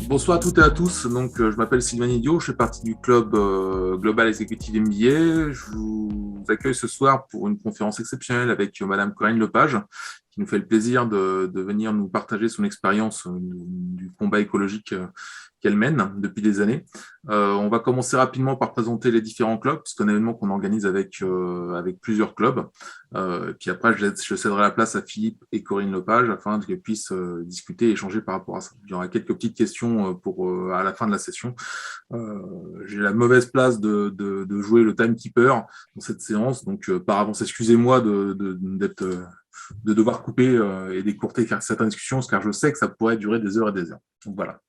Bonsoir à toutes et à tous. Donc, je m'appelle Sylvain Idiot, je fais partie du club Global Executive MBA. Je vous accueille ce soir pour une conférence exceptionnelle avec Madame Corinne Lepage, qui nous fait le plaisir de venir nous partager son expérience du combat écologique qu'elle mène depuis des années. On va commencer rapidement par présenter les différents clubs, c'est un événement qu'on organise avec plusieurs clubs. Puis après, je céderai la place à Philippe et Corinne Lepage afin qu'ils puissent discuter et échanger par rapport à ça. Il y aura quelques petites questions à la fin de la session. J'ai la mauvaise place de jouer le timekeeper dans cette séance, donc par avance, excusez-moi de devoir couper et d'écourter certaines discussions, car je sais que ça pourrait durer des heures et des heures. Donc voilà.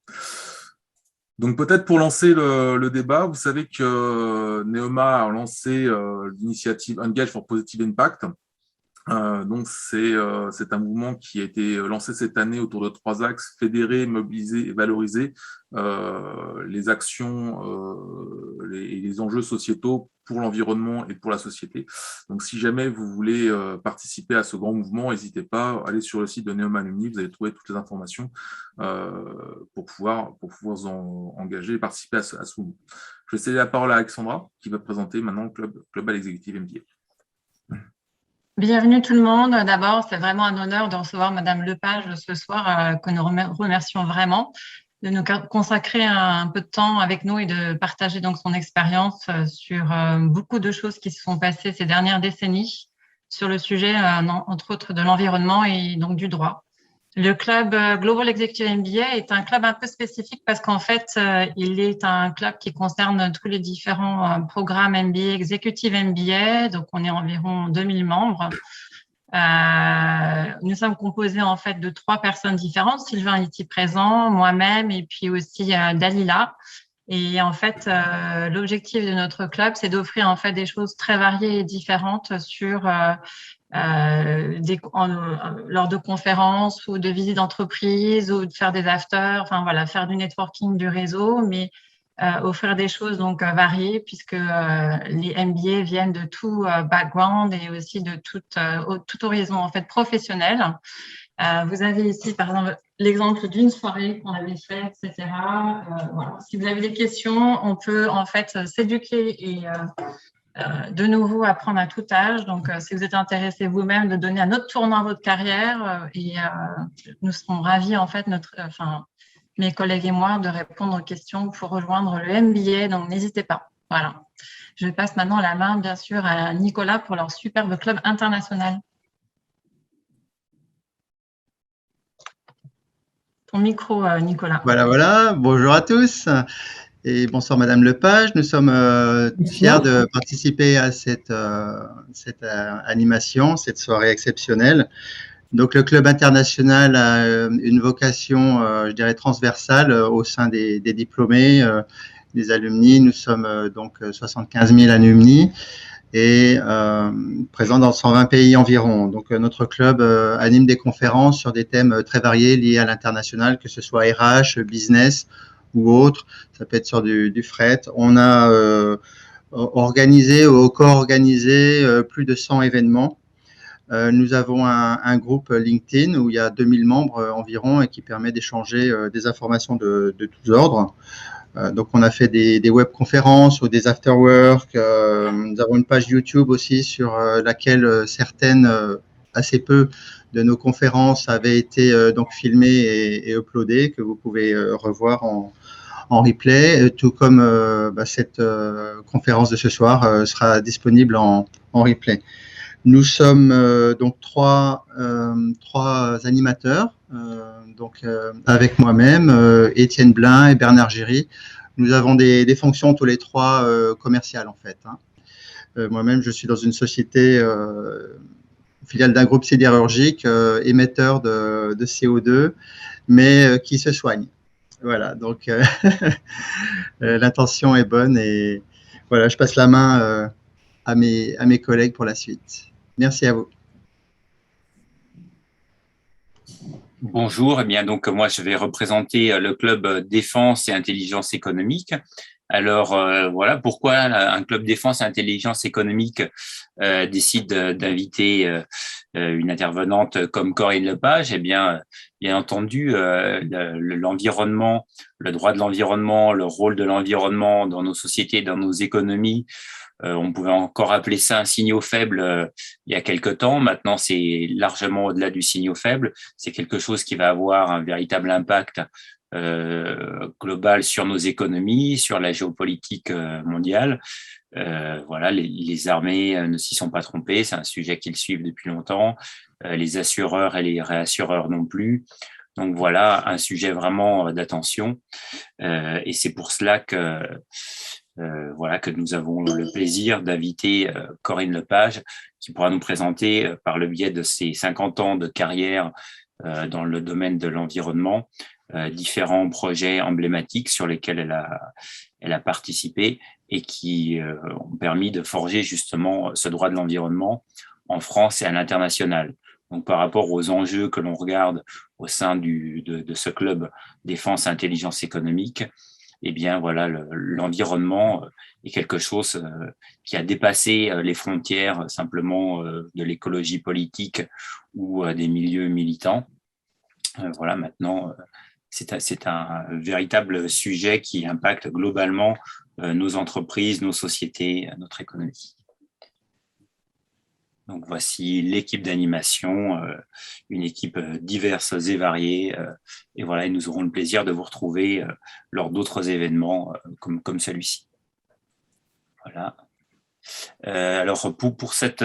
Donc peut-être pour lancer le débat, vous savez que Neoma a lancé l'initiative Engage for Positive Impact. Donc c'est un mouvement qui a été lancé cette année autour de 3 axes: fédérer, mobiliser et valoriser les actions et les enjeux sociétaux pour l'environnement et pour la société. Donc si jamais vous voulez participer à ce grand mouvement, n'hésitez pas, allez sur le site de Neoma Alumni, vous allez trouver toutes les informations pour pouvoir vous engager et participer à ce mouvement. Je vais céder la parole à Alexandra qui va présenter maintenant le club Global Executive MBA. Bienvenue tout le monde. D'abord, c'est vraiment un honneur de recevoir Madame Lepage ce soir, que nous remercions vraiment de nous consacrer un peu de temps avec nous et de partager donc son expérience sur beaucoup de choses qui se sont passées ces dernières décennies sur le sujet, entre autres, de l'environnement et donc du droit. Le club Global Executive MBA est un club un peu spécifique parce qu'en fait, il est un club qui concerne tous les différents programmes MBA, Executive MBA. Donc, on est environ 2000 membres. Nous sommes composés en fait de 3 personnes différentes. Sylvain est ici présent, moi-même et puis aussi Dalila. Et en fait, l'objectif de notre club, c'est d'offrir en fait des choses très variées et différentes sur lors de conférences ou de visites d'entreprise ou de faire des afters, enfin voilà, faire du networking, du réseau, mais offrir des choses donc variées puisque les MBA viennent de tout background et aussi de toute horizon en fait professionnel. Vous avez ici par exemple l'exemple d'une soirée qu'on avait fait, etc. Voilà. Si vous avez des questions, on peut en fait s'éduquer et de nouveau apprendre à tout âge. Donc, si vous êtes intéressé vous-même de donner un autre tournant à votre carrière, nous serons ravis, en fait, mes collègues et moi, de répondre aux questions pour rejoindre le MBA. Donc, n'hésitez pas. Voilà. Je passe maintenant la main, bien sûr, à Nicolas pour leur superbe club international. Ton micro, Nicolas. Voilà. Bonjour à tous. Et bonsoir Madame Lepage, nous sommes fiers de participer à cette animation, cette soirée exceptionnelle. Donc le club international a une vocation, je dirais, transversale au sein des diplômés, des alumni. Nous sommes donc 75 000 alumni et présents dans 120 pays environ. Donc notre club anime des conférences sur des thèmes très variés liés à l'international, que ce soit RH, business ou autre, ça peut être sur du fret. On a organisé ou co-organisé plus de 100 événements. Nous avons un groupe LinkedIn où il y a 2000 membres environ et qui permet d'échanger des informations de tous ordres. Donc, on a fait des webconférences ou des afterwork. Nous avons une page YouTube aussi sur laquelle certaines, assez peu, de nos conférences avaient été donc filmées et uploadées, que vous pouvez revoir en replay, tout comme cette conférence de ce soir sera disponible en replay. Nous sommes donc trois animateurs, avec moi-même, Étienne Blin et Bernard Giry. Nous avons des fonctions tous les 3 commerciales en fait. Moi-même, je suis dans une société filiale d'un groupe sidérurgique émetteur de CO2, mais qui se soigne. Voilà, donc l'intention est bonne et voilà, je passe la main à mes collègues pour la suite. Merci à vous. Bonjour, eh bien donc moi je vais représenter le club défense et intelligence économique. Alors voilà pourquoi un club défense et intelligence économique décide d'inviter une intervenante comme Corinne Lepage. Eh bien entendu, l'environnement, le droit de l'environnement, le rôle de l'environnement dans nos sociétés, dans nos économies. On pouvait encore appeler ça un signaux faible il y a quelque temps. Maintenant, c'est largement au-delà du signaux faible. C'est quelque chose qui va avoir un véritable impact global sur nos économies, sur la géopolitique mondiale. Voilà, les armées ne s'y sont pas trompées. C'est un sujet qu'ils suivent depuis longtemps. Les assureurs et les réassureurs non plus. Donc voilà, un sujet vraiment d'attention. Et c'est pour cela que voilà, que nous avons le plaisir d'inviter Corinne Lepage, qui pourra nous présenter, par le biais de ses 50 ans de carrière dans le domaine de l'environnement, différents projets emblématiques sur lesquels elle a participé et qui ont permis de forger justement ce droit de l'environnement en France et à l'international. Donc, par rapport aux enjeux que l'on regarde au sein de ce club défense intelligence économique, eh bien voilà, l'environnement est quelque chose qui a dépassé les frontières simplement de l'écologie politique ou des milieux militants. Voilà, maintenant, c'est un véritable sujet qui impacte globalement nos entreprises, nos sociétés, notre économie. Donc voici l'équipe d'animation, une équipe diverse et variée. Et voilà, et nous aurons le plaisir de vous retrouver lors d'autres événements comme celui-ci. Voilà. Alors pour cette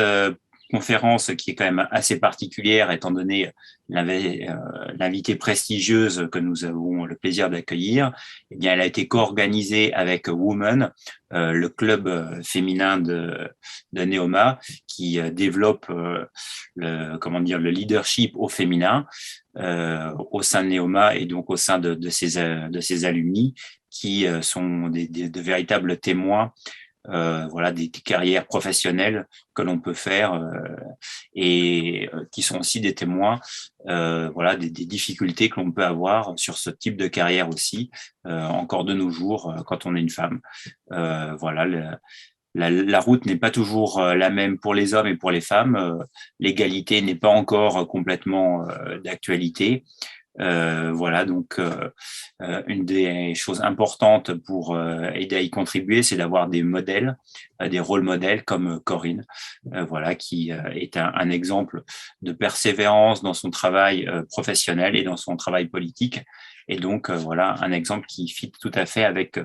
conférence qui est quand même assez particulière, étant donné l'invitée prestigieuse que nous avons le plaisir d'accueillir, eh bien, elle a été co-organisée avec Women, le club féminin de Neoma, qui développe le leadership au féminin au sein de Neoma et donc au sein de ses alumni, qui sont de véritables témoins voilà, des carrières professionnelles que l'on peut faire et qui sont aussi des témoins voilà, des difficultés que l'on peut avoir sur ce type de carrière aussi, encore de nos jours, quand on est une femme. Voilà, la route n'est pas toujours la même pour les hommes et pour les femmes. L'égalité n'est pas encore complètement d'actualité. Voilà, donc une des choses importantes pour aider à y contribuer, c'est d'avoir des modèles, des rôles modèles comme Corinne, voilà, qui est un exemple de persévérance dans son travail professionnel et dans son travail politique. Et donc, voilà, un exemple qui fit tout à fait avec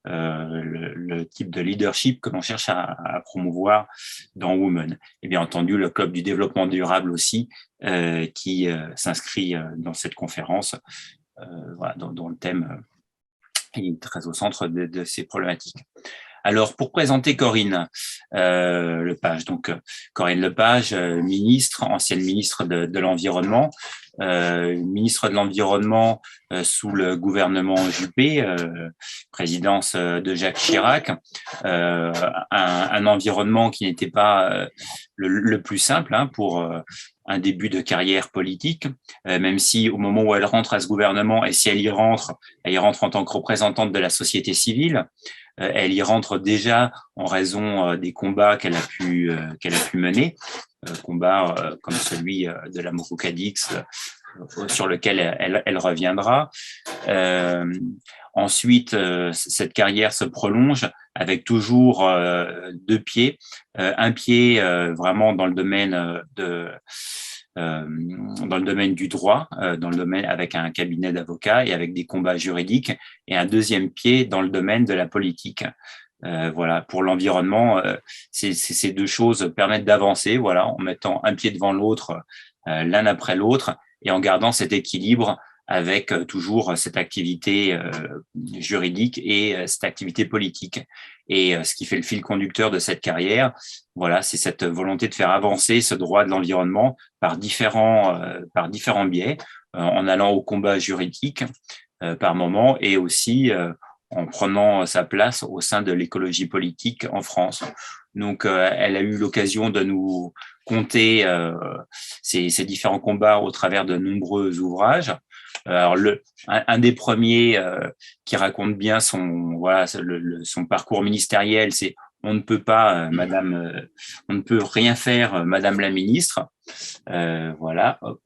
le type de leadership que l'on cherche à promouvoir dans Women. Et bien entendu, le Club du développement durable aussi, qui s'inscrit dans cette conférence, voilà, dont le thème est très au centre de ces problématiques. Alors, pour présenter Corinne Lepage, donc Corinne Lepage, ministre, ancienne ministre de l'Environnement, ministre de l'Environnement sous le gouvernement Juppé, présidence de Jacques Chirac, un environnement qui n'était pas le plus simple pour un début de carrière politique, même si au moment où elle rentre à ce gouvernement, et si elle y rentre en tant que représentante de la société civile. Elle y rentre déjà en raison des combats qu'elle a pu mener, combats comme celui de la Mokoko-Cadix, sur lequel elle reviendra. Ensuite, cette carrière se prolonge avec toujours deux pieds, un pied vraiment dans le domaine dans le domaine du droit, dans le domaine avec un cabinet d'avocats et avec des combats juridiques, et un deuxième pied dans le domaine de la politique. Voilà, pour l'environnement, ces deux choses permettent d'avancer, voilà, en mettant un pied devant l'autre, l'un après l'autre, et en gardant cet équilibre avec toujours cette activité juridique et cette activité politique. Et ce qui fait le fil conducteur de cette carrière, voilà, c'est cette volonté de faire avancer ce droit de l'environnement par différents biais, en allant au combat juridique par moment, et aussi en prenant sa place au sein de l'écologie politique en France. Donc, elle a eu l'occasion de nous conter ces différents combats au travers de nombreux ouvrages. Alors, un des premiers qui raconte bien son parcours ministériel, c'est On ne peut pas, Madame, on ne peut rien faire, Madame la ministre. Voilà, hop,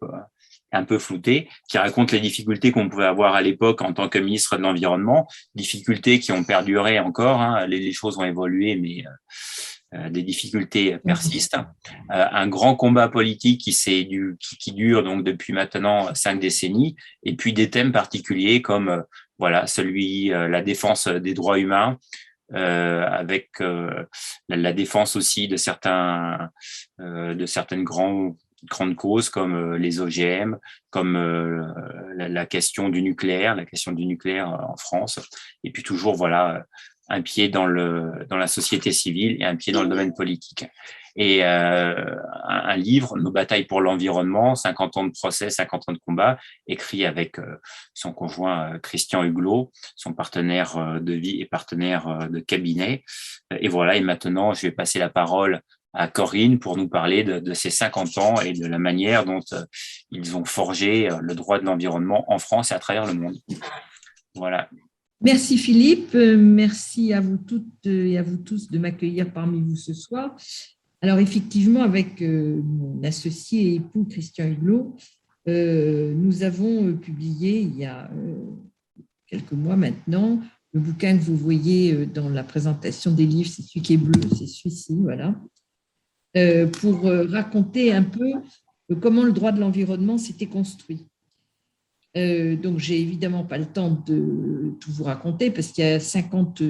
un peu flouté, qui raconte les difficultés qu'on pouvait avoir à l'époque en tant que ministre de l'Environnement, difficultés qui ont perduré encore. Hein, les choses ont évolué, mais des difficultés persistent. Un grand combat politique qui dure donc depuis maintenant 5 décennies, et puis des thèmes particuliers comme la défense des droits humains, avec la défense aussi de certaines grandes causes comme les OGM, comme la question du nucléaire en France, et puis toujours un pied dans la société civile et un pied dans le domaine politique. Et un livre, Nos batailles pour l'environnement, 50 ans de procès, 50 ans de combat, écrit avec son conjoint Christian Huglot, son partenaire de vie et partenaire de cabinet. Et voilà, et maintenant, je vais passer la parole à Corinne pour nous parler de ces 50 ans et de la manière dont ils ont forgé le droit de l'environnement en France et à travers le monde. Voilà. Merci Philippe, merci à vous toutes et à vous tous de m'accueillir parmi vous ce soir. Alors effectivement, avec mon associé et époux Christian Huglot, nous avons publié il y a quelques mois maintenant le bouquin que vous voyez dans la présentation des livres, c'est celui qui est bleu, c'est celui-ci, voilà, pour raconter un peu comment le droit de l'environnement s'était construit. Donc, j'ai évidemment pas le temps de tout vous raconter parce qu'il y a 50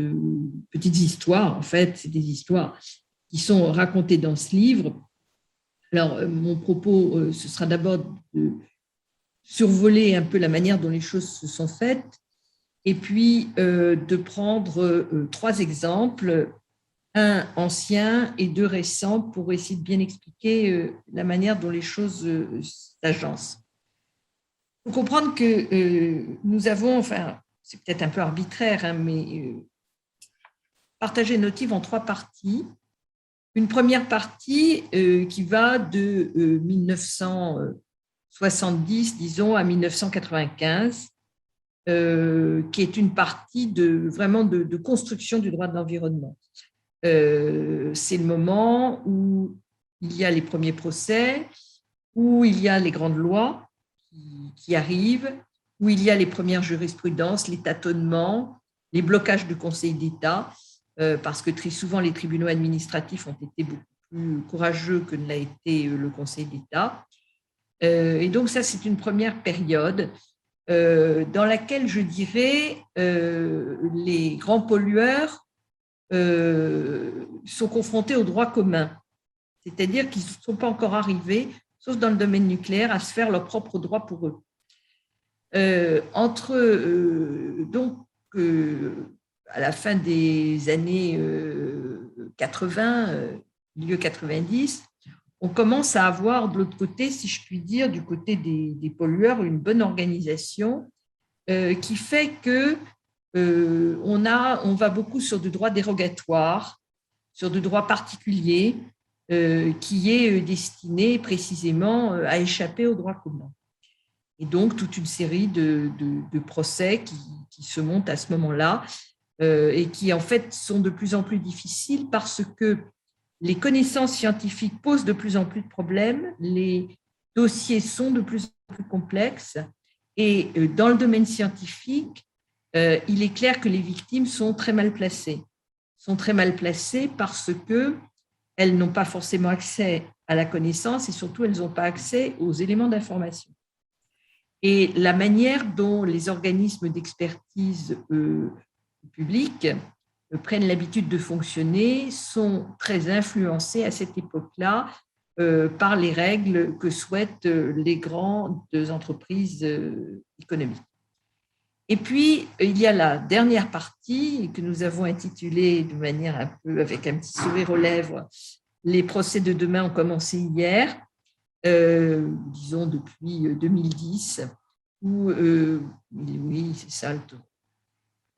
petites histoires. En fait, c'est des histoires qui sont racontées dans ce livre. Alors, mon propos, ce sera d'abord de survoler un peu la manière dont les choses se sont faites et puis de prendre 3 exemples, un ancien et 2 récents pour essayer de bien expliquer la manière dont les choses s'agencent. Il faut comprendre que nous avons, enfin, c'est peut-être un peu arbitraire, hein, mais partagé nos livres en 3 parties. Une première partie qui va de 1970, disons, à 1995, qui est une partie vraiment de construction du droit de l'environnement. C'est le moment où il y a les premiers procès, où il y a les grandes lois qui arrivent, où il y a les premières jurisprudences, les tâtonnements, les blocages du Conseil d'État, parce que très souvent les tribunaux administratifs ont été beaucoup plus courageux que ne l'a été le Conseil d'État. Et donc ça, c'est une première période dans laquelle, je dirais, les grands pollueurs sont confrontés au droit commun, c'est-à-dire qu'ils ne sont pas encore arrivés, sauf dans le domaine nucléaire, à se faire leur propre droit pour eux. À la fin des années 80, milieu 90, on commence à avoir de l'autre côté, si je puis dire, du côté des pollueurs, une bonne organisation qui fait que on va beaucoup sur du droit dérogatoire, sur du droit particulier, qui est destiné précisément à échapper au droit commun. Et donc, toute une série de procès qui se montent à ce moment-là et qui, en fait, sont de plus en plus difficiles parce que les connaissances scientifiques posent de plus en plus de problèmes, les dossiers sont de plus en plus complexes et dans le domaine scientifique, il est clair que les victimes sont très mal placées. Sont très mal placées parce qu'elles n'ont pas forcément accès à la connaissance et surtout, elles n'ont pas accès aux éléments d'information. Et la manière dont les organismes d'expertise publics prennent l'habitude de fonctionner sont très influencés à cette époque-là par les règles que souhaitent les grandes entreprises économiques. Et puis, il y a la dernière partie que nous avons intitulée de manière un peu avec un petit sourire aux lèvres, les procès de demain ont commencé hier, disons depuis 2010, où, oui, c'est ça le tour.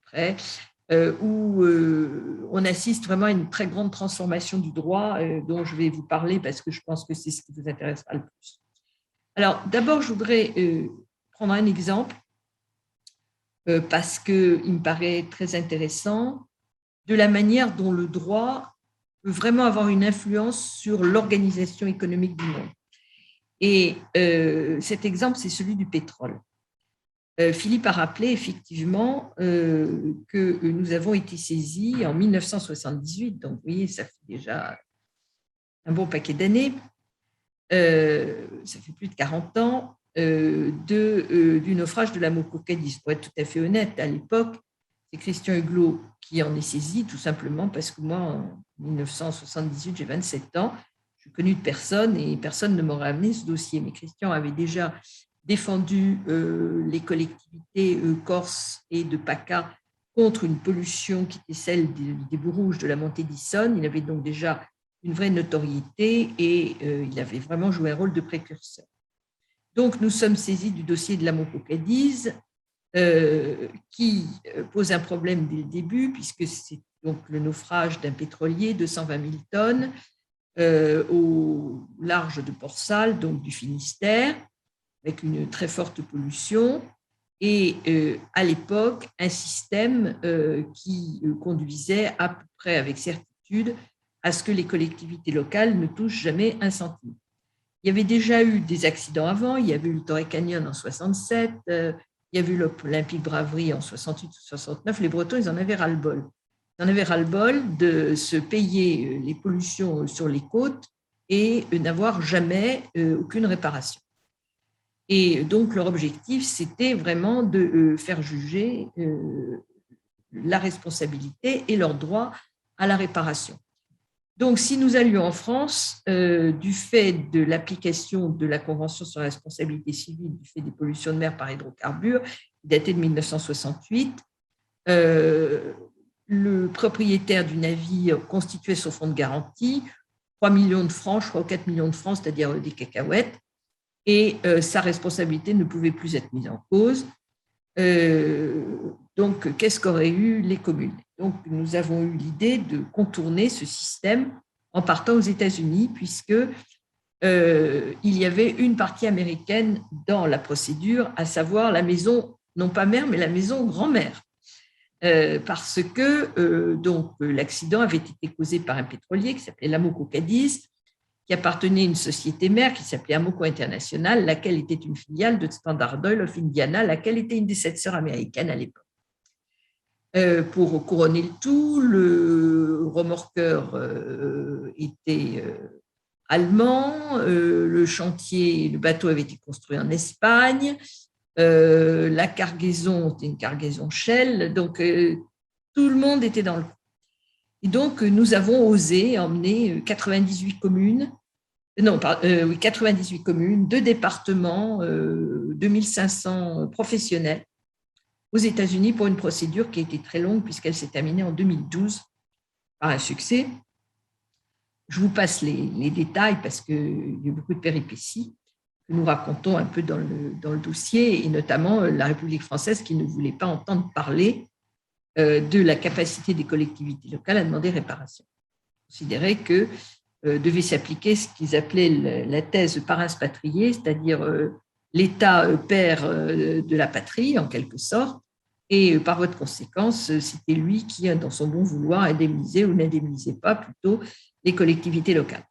Après, où on assiste vraiment à une très grande transformation du droit dont je vais vous parler parce que je pense que c'est ce qui vous intéressera le plus. Alors, d'abord, je voudrais prendre un exemple parce qu'il me paraît très intéressant de la manière dont le droit peut vraiment avoir une influence sur l'organisation économique du monde. Et cet exemple, c'est celui du pétrole. Philippe a rappelé effectivement que nous avons été saisis en 1978, donc vous voyez, ça fait déjà un bon paquet d'années, ça fait plus de 40 ans, du naufrage de la Moko Cadiz. Pour être tout à fait honnête, à l'époque, c'est Christian Huguelot qui en est saisi, tout simplement parce que moi, en 1978, j'ai 27 ans, je n'ai connu de personne et personne ne m'aurait amené ce dossier. Mais Christian avait déjà défendu les collectivités corses et de PACA contre une pollution qui était celle des boues rouges de la montée d'Issonne. Il avait donc déjà une vraie notoriété et il avait vraiment joué un rôle de précurseur. Donc, nous sommes saisis du dossier de la Moko Cadiz qui pose un problème dès le début puisque c'est donc le naufrage d'un pétrolier de 120 000 tonnes au large de Port-Salle, donc du Finistère, avec une très forte pollution, et à l'époque, un système qui conduisait à peu près avec certitude à ce que les collectivités locales ne touchent jamais un centime. Il y avait déjà eu des accidents avant, il y avait eu le Torrey Canyon en 67, il y avait eu l'Olympique Braverie en 68 ou 69, les Bretons, ils en avaient ras-le-bol. Ils en avaient ras-le-bol de se payer les pollutions sur les côtes et n'avoir jamais aucune réparation. Et donc, leur objectif, c'était vraiment de faire juger la responsabilité et leur droit à la réparation. Donc, si nous allions en France, du fait de l'application de la Convention sur la responsabilité civile, du fait des pollutions de mer par hydrocarbures, datée de 1968, le propriétaire du navire constituait son fonds de garantie, 3 millions de francs, je crois, 4 millions de francs, c'est-à-dire des cacahuètes, et sa responsabilité ne pouvait plus être mise en cause. Donc, qu'est-ce qu'auraient eu les communes? Donc, nous avons eu l'idée de contourner ce système en partant aux États-Unis, puisque il y avait une partie américaine dans la procédure, à savoir la maison, non pas mère, mais la maison grand-mère. Parce que donc, l'accident avait été causé par un pétrolier qui s'appelait l'Amoco Cadiz, qui appartenait à une société mère qui s'appelait Amoco International, laquelle était une filiale de Standard Oil of Indiana, laquelle était une des 7 sœurs américaines à l'époque. Pour couronner le tout, le remorqueur était allemand, le chantier, le bateau avait été construit en Espagne, la cargaison était une cargaison Shell, donc tout le monde était dans le coup. Et donc, nous avons osé emmener 98 communes, 98 communes, 2 départements, 2500 professionnels aux États-Unis pour une procédure qui a été très longue puisqu'elle s'est terminée en 2012 par un succès. Je vous passe les détails parce qu'il y a beaucoup de péripéties que nous racontons un peu dans le dossier, et notamment la République française qui ne voulait pas entendre parler de la capacité des collectivités locales à demander réparation. Considérait que devait s'appliquer ce qu'ils appelaient la thèse parens patriae, c'est-à-dire l'État père de la patrie, en quelque sorte, et par voie de conséquence, c'était lui qui, dans son bon vouloir, indemnisait ou n'indemnisait pas plutôt les collectivités locales.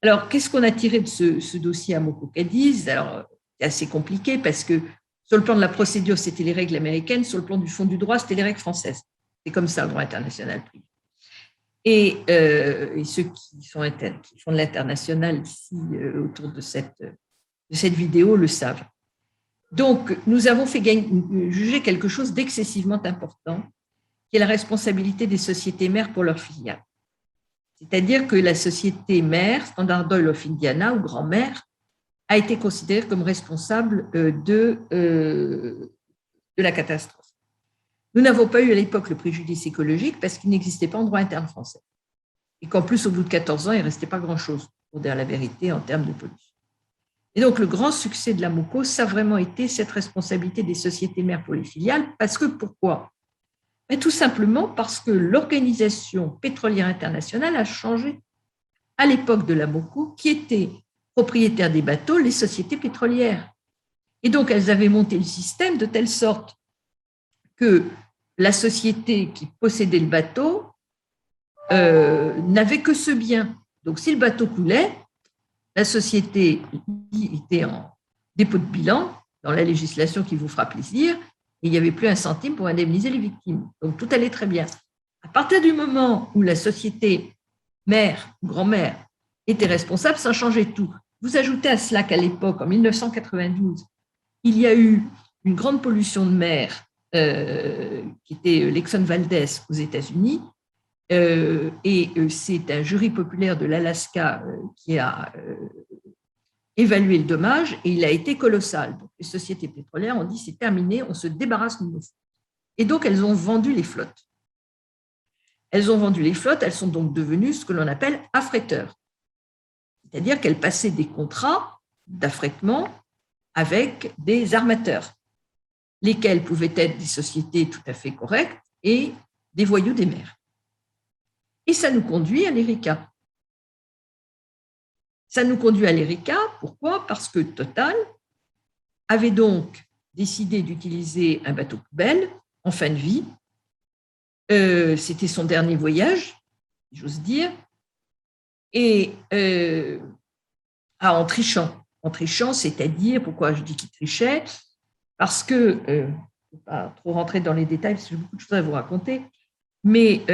Alors, qu'est-ce qu'on a tiré de ce dossier Amoco Cadiz? Alors, c'est assez compliqué parce que sur le plan de la procédure, c'était les règles américaines, sur le plan du fond du droit, c'était les règles françaises. C'est comme ça le droit international privé. Et ceux qui font de l'international ici autour de cette vidéo le savent. Donc, nous avons fait juger quelque chose d'excessivement important, qui est la responsabilité des sociétés mères pour leurs filiales. C'est-à-dire que la société mère, Standard Oil of Indiana, ou grand-mère, a été considérée comme responsable de la catastrophe. Nous n'avons pas eu à l'époque le préjudice écologique parce qu'il n'existait pas en droit interne français. Et qu'en plus, au bout de 14 ans, il ne restait pas grand-chose, pour dire la vérité, en termes de pollution. Et donc, le grand succès de l'Amoco, ça a vraiment été cette responsabilité des sociétés mères pour les filiales. Parce que, pourquoi? Tout simplement parce que l'Organisation pétrolière internationale a changé. À l'époque de l'AMOCO, qui était propriétaire des bateaux, les sociétés pétrolières. Et donc, elles avaient monté le système de telle sorte que la société qui possédait le bateau n'avait que ce bien. Donc, si le bateau coulait, la société était en dépôt de bilan, dans la législation qui vous fera plaisir, et il n'y avait plus un centime pour indemniser les victimes. Donc, tout allait très bien. À partir du moment où la société mère ou grand-mère était responsable, ça changeait tout. Vous ajoutez à cela qu'à l'époque, en 1992, il y a eu une grande pollution de mer qui était l'Exxon Valdez aux États-Unis, et c'est un jury populaire de l'Alaska qui a évalué le dommage, et il a été colossal. Donc, les sociétés pétrolières ont dit c'est terminé, on se débarrasse de nos flottes. Et donc, elles ont vendu les flottes. Elles sont donc devenues ce que l'on appelle affréteurs. C'est-à-dire qu'elles passaient des contrats d'affrètement avec des armateurs, lesquels pouvaient être des sociétés tout à fait correctes et des voyous des mers. Et ça nous conduit à l'Erika. Pourquoi ? Parce que Total avait donc décidé d'utiliser un bateau poubelle en fin de vie. C'était son dernier voyage, j'ose dire, et en trichant, c'est-à-dire, pourquoi je dis qu'il trichait ? Parce que, je ne vais pas trop rentrer dans les détails, parce que j'ai beaucoup de choses à vous raconter, mais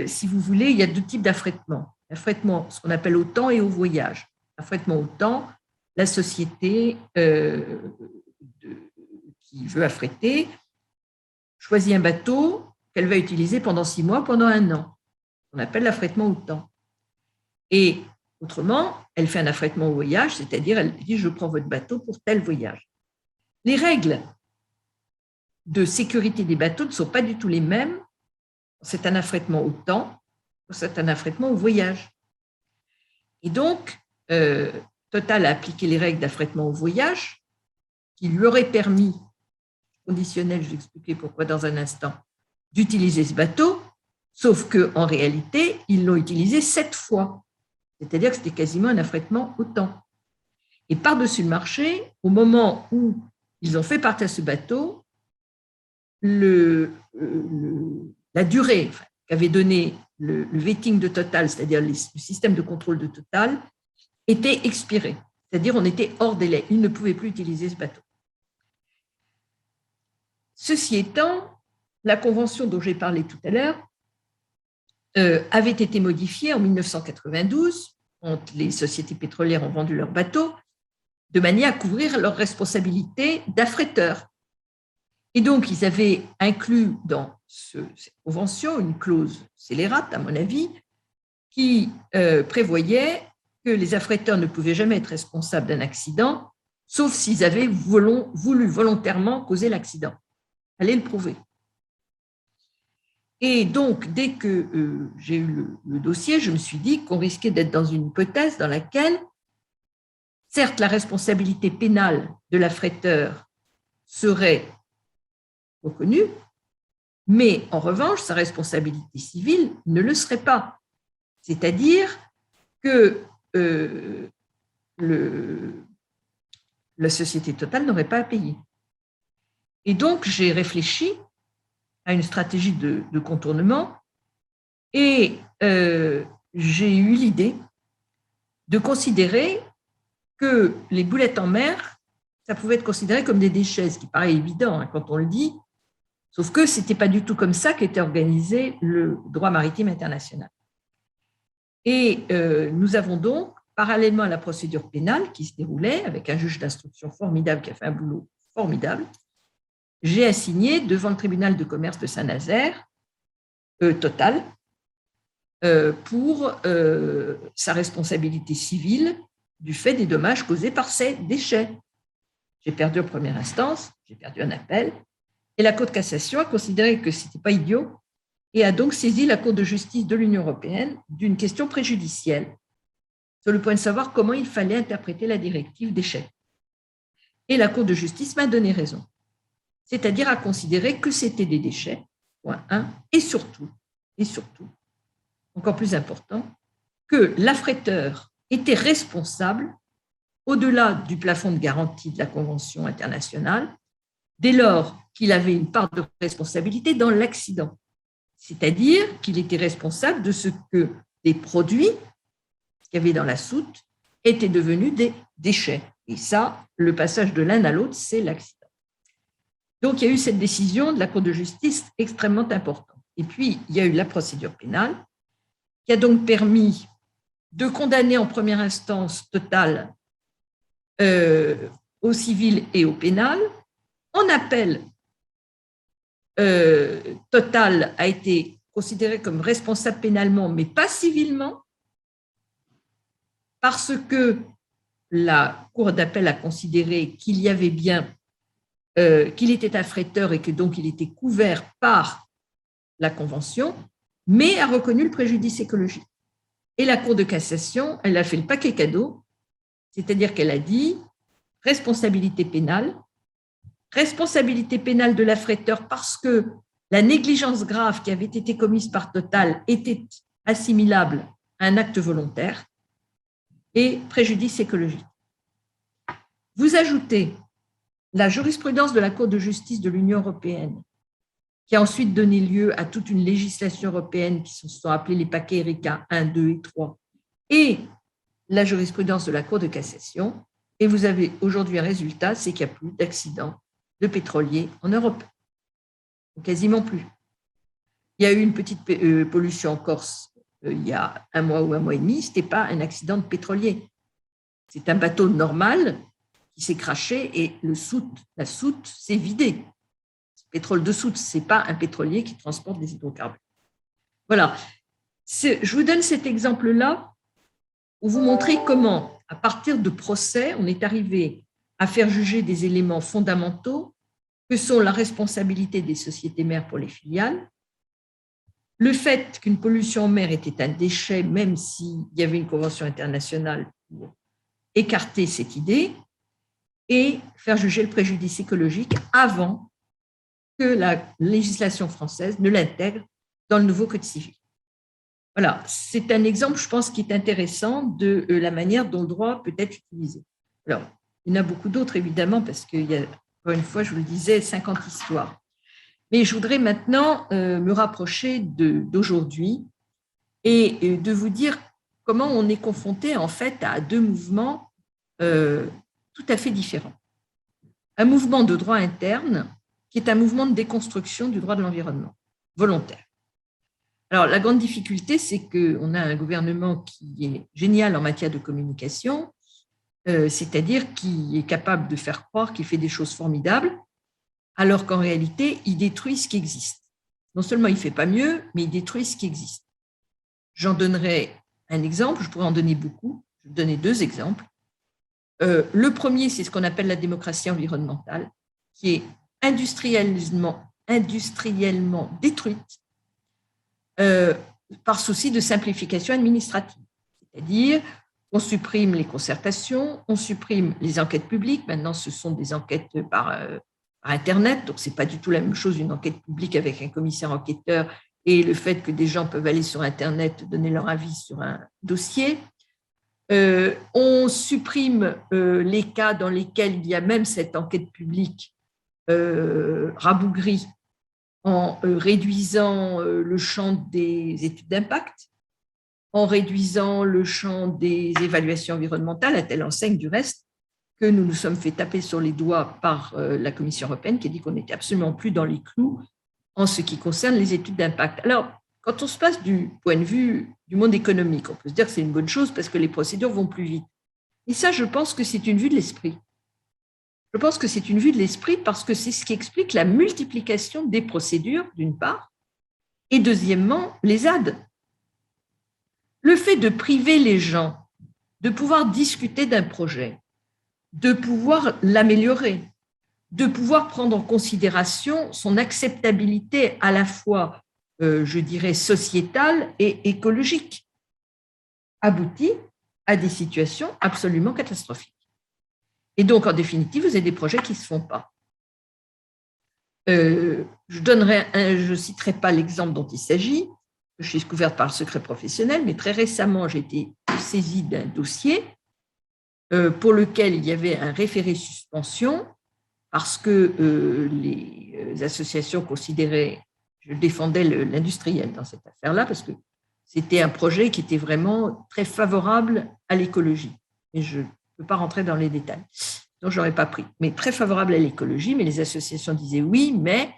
si vous voulez, il y a deux types d'affrètement. L'affrètement, ce qu'on appelle au temps et au voyage. L'affrètement au temps, la société qui veut affréter choisit un bateau qu'elle va utiliser pendant 6 mois, pendant 1 an. On appelle l'affrètement au temps. Et autrement, elle fait un affrètement au voyage, c'est-à-dire elle dit « je prends votre bateau pour tel voyage ». Les règles de sécurité des bateaux ne sont pas du tout les mêmes. C'est un affrètement au temps, c'est un affrètement au voyage. Et donc, Total a appliqué les règles d'affrètement au voyage qui lui auraient permis, conditionnel, je vais expliquer pourquoi dans un instant, d'utiliser ce bateau, sauf qu'en réalité, ils l'ont utilisé 7 fois. C'est-à-dire que c'était quasiment un affrètement au temps. Et par-dessus le marché, au moment où ils ont fait partir ce bateau, la durée qu'avait donné le vetting de Total, c'est-à-dire le système de contrôle de Total, était expirée. C'est-à-dire on était hors délai. Ils ne pouvaient plus utiliser ce bateau. Ceci étant, la convention dont j'ai parlé tout à l'heure avait été modifiée en 1992, quand les sociétés pétrolières ont vendu leurs bateaux, de manière à couvrir leurs responsabilités d'affréteurs. Et donc, ils avaient inclus dans cette convention une clause scélérate, à mon avis, qui prévoyait que les affréteurs ne pouvaient jamais être responsables d'un accident, sauf s'ils avaient voulu volontairement causer l'accident. Allez le prouver. Et donc, dès que j'ai eu le dossier, je me suis dit qu'on risquait d'être dans une hypothèse dans laquelle, certes, la responsabilité pénale de l'affréteur serait reconnue, mais en revanche, sa responsabilité civile ne le serait pas. C'est-à-dire que la société Total n'aurait pas à payer. Et donc, j'ai réfléchi à une stratégie de contournement et j'ai eu l'idée de considérer que les boulettes en mer, ça pouvait être considéré comme des déchets, ce qui paraît évident quand on le dit, sauf que ce n'était pas du tout comme ça qu'était organisé le droit maritime international. Et nous avons donc, parallèlement à la procédure pénale qui se déroulait, avec un juge d'instruction formidable qui a fait un boulot formidable, j'ai assigné devant le tribunal de commerce de Saint-Nazaire Total pour sa responsabilité civile du fait des dommages causés par ces déchets. J'ai perdu en première instance, j'ai perdu un appel, et la Cour de cassation a considéré que ce n'était pas idiot et a donc saisi la Cour de justice de l'Union européenne d'une question préjudicielle sur le point de savoir comment il fallait interpréter la directive déchets. Et la Cour de justice m'a donné raison, c'est-à-dire à considérer que c'était des déchets point 1, et surtout, encore plus important, que l'affréteur était responsable, au-delà du plafond de garantie de la Convention internationale, dès lors qu'il avait une part de responsabilité dans l'accident. C'est-à-dire qu'il était responsable de ce que les produits qu'il y avait dans la soute étaient devenus des déchets. Et ça, le passage de l'un à l'autre, c'est l'accident. Donc, il y a eu cette décision de la Cour de justice extrêmement importante. Et puis, il y a eu la procédure pénale qui a donc permis de condamner en première instance Total au civil et au pénal. En appel, Total a été considéré comme responsable pénalement, mais pas civilement, parce que la Cour d'appel a considéré qu'il y avait bien, qu'il était affréteur et que donc il était couvert par la Convention, mais a reconnu le préjudice écologique. Et la Cour de cassation, elle a fait le paquet cadeau, c'est-à-dire qu'elle a dit responsabilité pénale de l'affréteur parce que la négligence grave qui avait été commise par Total était assimilable à un acte volontaire, et préjudice écologique. Vous ajoutez la jurisprudence de la Cour de justice de l'Union européenne, qui a ensuite donné lieu à toute une législation européenne qui se sont appelées les paquets Erika 1, 2 et 3, et la jurisprudence de la Cour de cassation, et vous avez aujourd'hui un résultat, c'est qu'il n'y a plus d'accidents de pétroliers en Europe. Quasiment plus. Il y a eu une petite pollution en Corse il y a un mois ou un mois et demi, ce n'était pas un accident de pétrolier. C'est un bateau normal qui s'est craché et la soute s'est vidée. Ce pétrole de soute, ce n'est pas un pétrolier qui transporte des hydrocarbures. Voilà. Je vous donne cet exemple-là pour vous montrer comment, à partir de procès, on est arrivé à faire juger des éléments fondamentaux que sont la responsabilité des sociétés mères pour les filiales, le fait qu'une pollution en mer était un déchet, même s'il y avait une convention internationale pour écarter cette idée, et faire juger le préjudice écologique avant que la législation française ne l'intègre dans le nouveau Code civil. Voilà, c'est un exemple, je pense, qui est intéressant de la manière dont le droit peut être utilisé. Alors, il y en a beaucoup d'autres, évidemment, parce qu'il y a, encore une fois, je vous le disais, 50 histoires. Mais je voudrais maintenant me rapprocher d'aujourd'hui et de vous dire comment on est confronté en fait à deux mouvements tout à fait différents. Un mouvement de droit interne qui est un mouvement de déconstruction du droit de l'environnement, volontaire. Alors, la grande difficulté, c'est qu'on a un gouvernement qui est génial en matière de communication, c'est-à-dire qui est capable de faire croire qu'il fait des choses formidables, alors qu'en réalité, il détruit ce qui existe. Non seulement il ne fait pas mieux, mais il détruit ce qui existe. J'en donnerai un exemple, je pourrais en donner beaucoup, je vais donner deux exemples. Le premier, c'est ce qu'on appelle la démocratie environnementale, qui est industriellement détruite par souci de simplification administrative. C'est-à-dire, on supprime les concertations, on supprime les enquêtes publiques. Maintenant, ce sont des enquêtes par Internet, donc ce n'est pas du tout la même chose, une enquête publique avec un commissaire enquêteur et le fait que des gens peuvent aller sur Internet donner leur avis sur un dossier. On supprime les cas dans lesquels il y a même cette enquête publique rabougrie en réduisant le champ des études d'impact, en réduisant le champ des évaluations environnementales, à telle enseigne du reste que nous nous sommes fait taper sur les doigts par la Commission européenne qui a dit qu'on n'était absolument plus dans les clous en ce qui concerne les études d'impact. Alors, quand on se passe du point de vue du monde économique, on peut se dire que c'est une bonne chose parce que les procédures vont plus vite. Et ça, je pense que c'est une vue de l'esprit. Je pense que c'est une vue de l'esprit parce que c'est ce qui explique la multiplication des procédures, d'une part, et deuxièmement, les ZAD. Le fait de priver les gens de pouvoir discuter d'un projet, de pouvoir l'améliorer, de pouvoir prendre en considération son acceptabilité à la fois, je dirais, sociétale et écologique, aboutit à des situations absolument catastrophiques. Et donc, en définitive, vous avez des projets qui ne se font pas. je ne citerai pas l'exemple dont il s'agit, je suis couverte par le secret professionnel, mais très récemment, j'ai été saisie d'un dossier pour lequel il y avait un référé suspension parce que les associations considéraient, je défendais l'industriel dans cette affaire-là, parce que c'était un projet qui était vraiment très favorable à l'écologie. Et je ne peux pas rentrer dans les détails, donc je n'aurais pas pris. Mais très favorable à l'écologie, mais les associations disaient oui, mais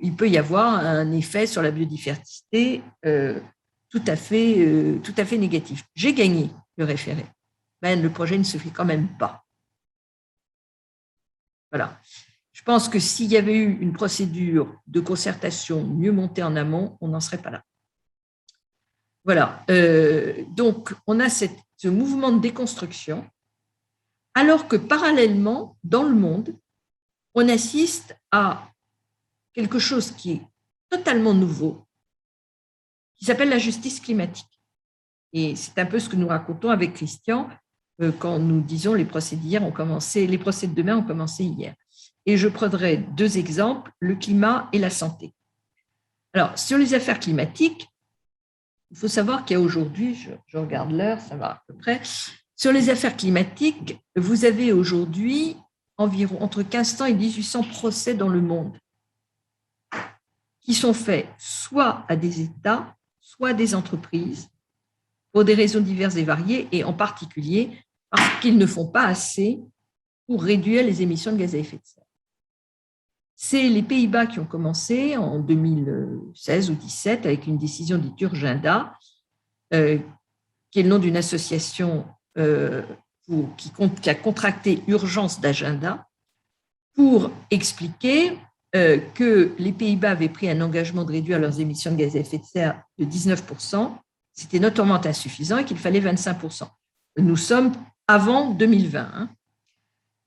il peut y avoir un effet sur la biodiversité tout à fait négatif. J'ai gagné le référé. Ben, le projet ne se fait quand même pas. Voilà. Je pense que s'il y avait eu une procédure de concertation mieux montée en amont, on n'en serait pas là. Voilà. Donc, on a ce mouvement de déconstruction, alors que parallèlement, dans le monde, on assiste à quelque chose qui est totalement nouveau, qui s'appelle la justice climatique. Et c'est un peu ce que nous racontons avec Christian quand nous disons les procès de demain ont commencé hier. Et je prendrai 2 exemples, le climat et la santé. Alors, sur les affaires climatiques, il faut savoir qu'il y a aujourd'hui, je regarde l'heure, ça va à peu près, sur les affaires climatiques, vous avez aujourd'hui environ entre 1500 et 1800 procès dans le monde qui sont faits soit à des États, soit à des entreprises, pour des raisons diverses et variées, et en particulier parce qu'ils ne font pas assez pour réduire les émissions de gaz à effet de serre. C'est les Pays-Bas qui ont commencé en 2016 ou 2017 avec une décision dite Urgenda, qui est le nom d'une association qui a contracté Urgence d'Agenda pour expliquer que les Pays-Bas avaient pris un engagement de réduire leurs émissions de gaz à effet de serre de 19%, c'était notoirement insuffisant et qu'il fallait 25%. Nous sommes avant 2020. Hein.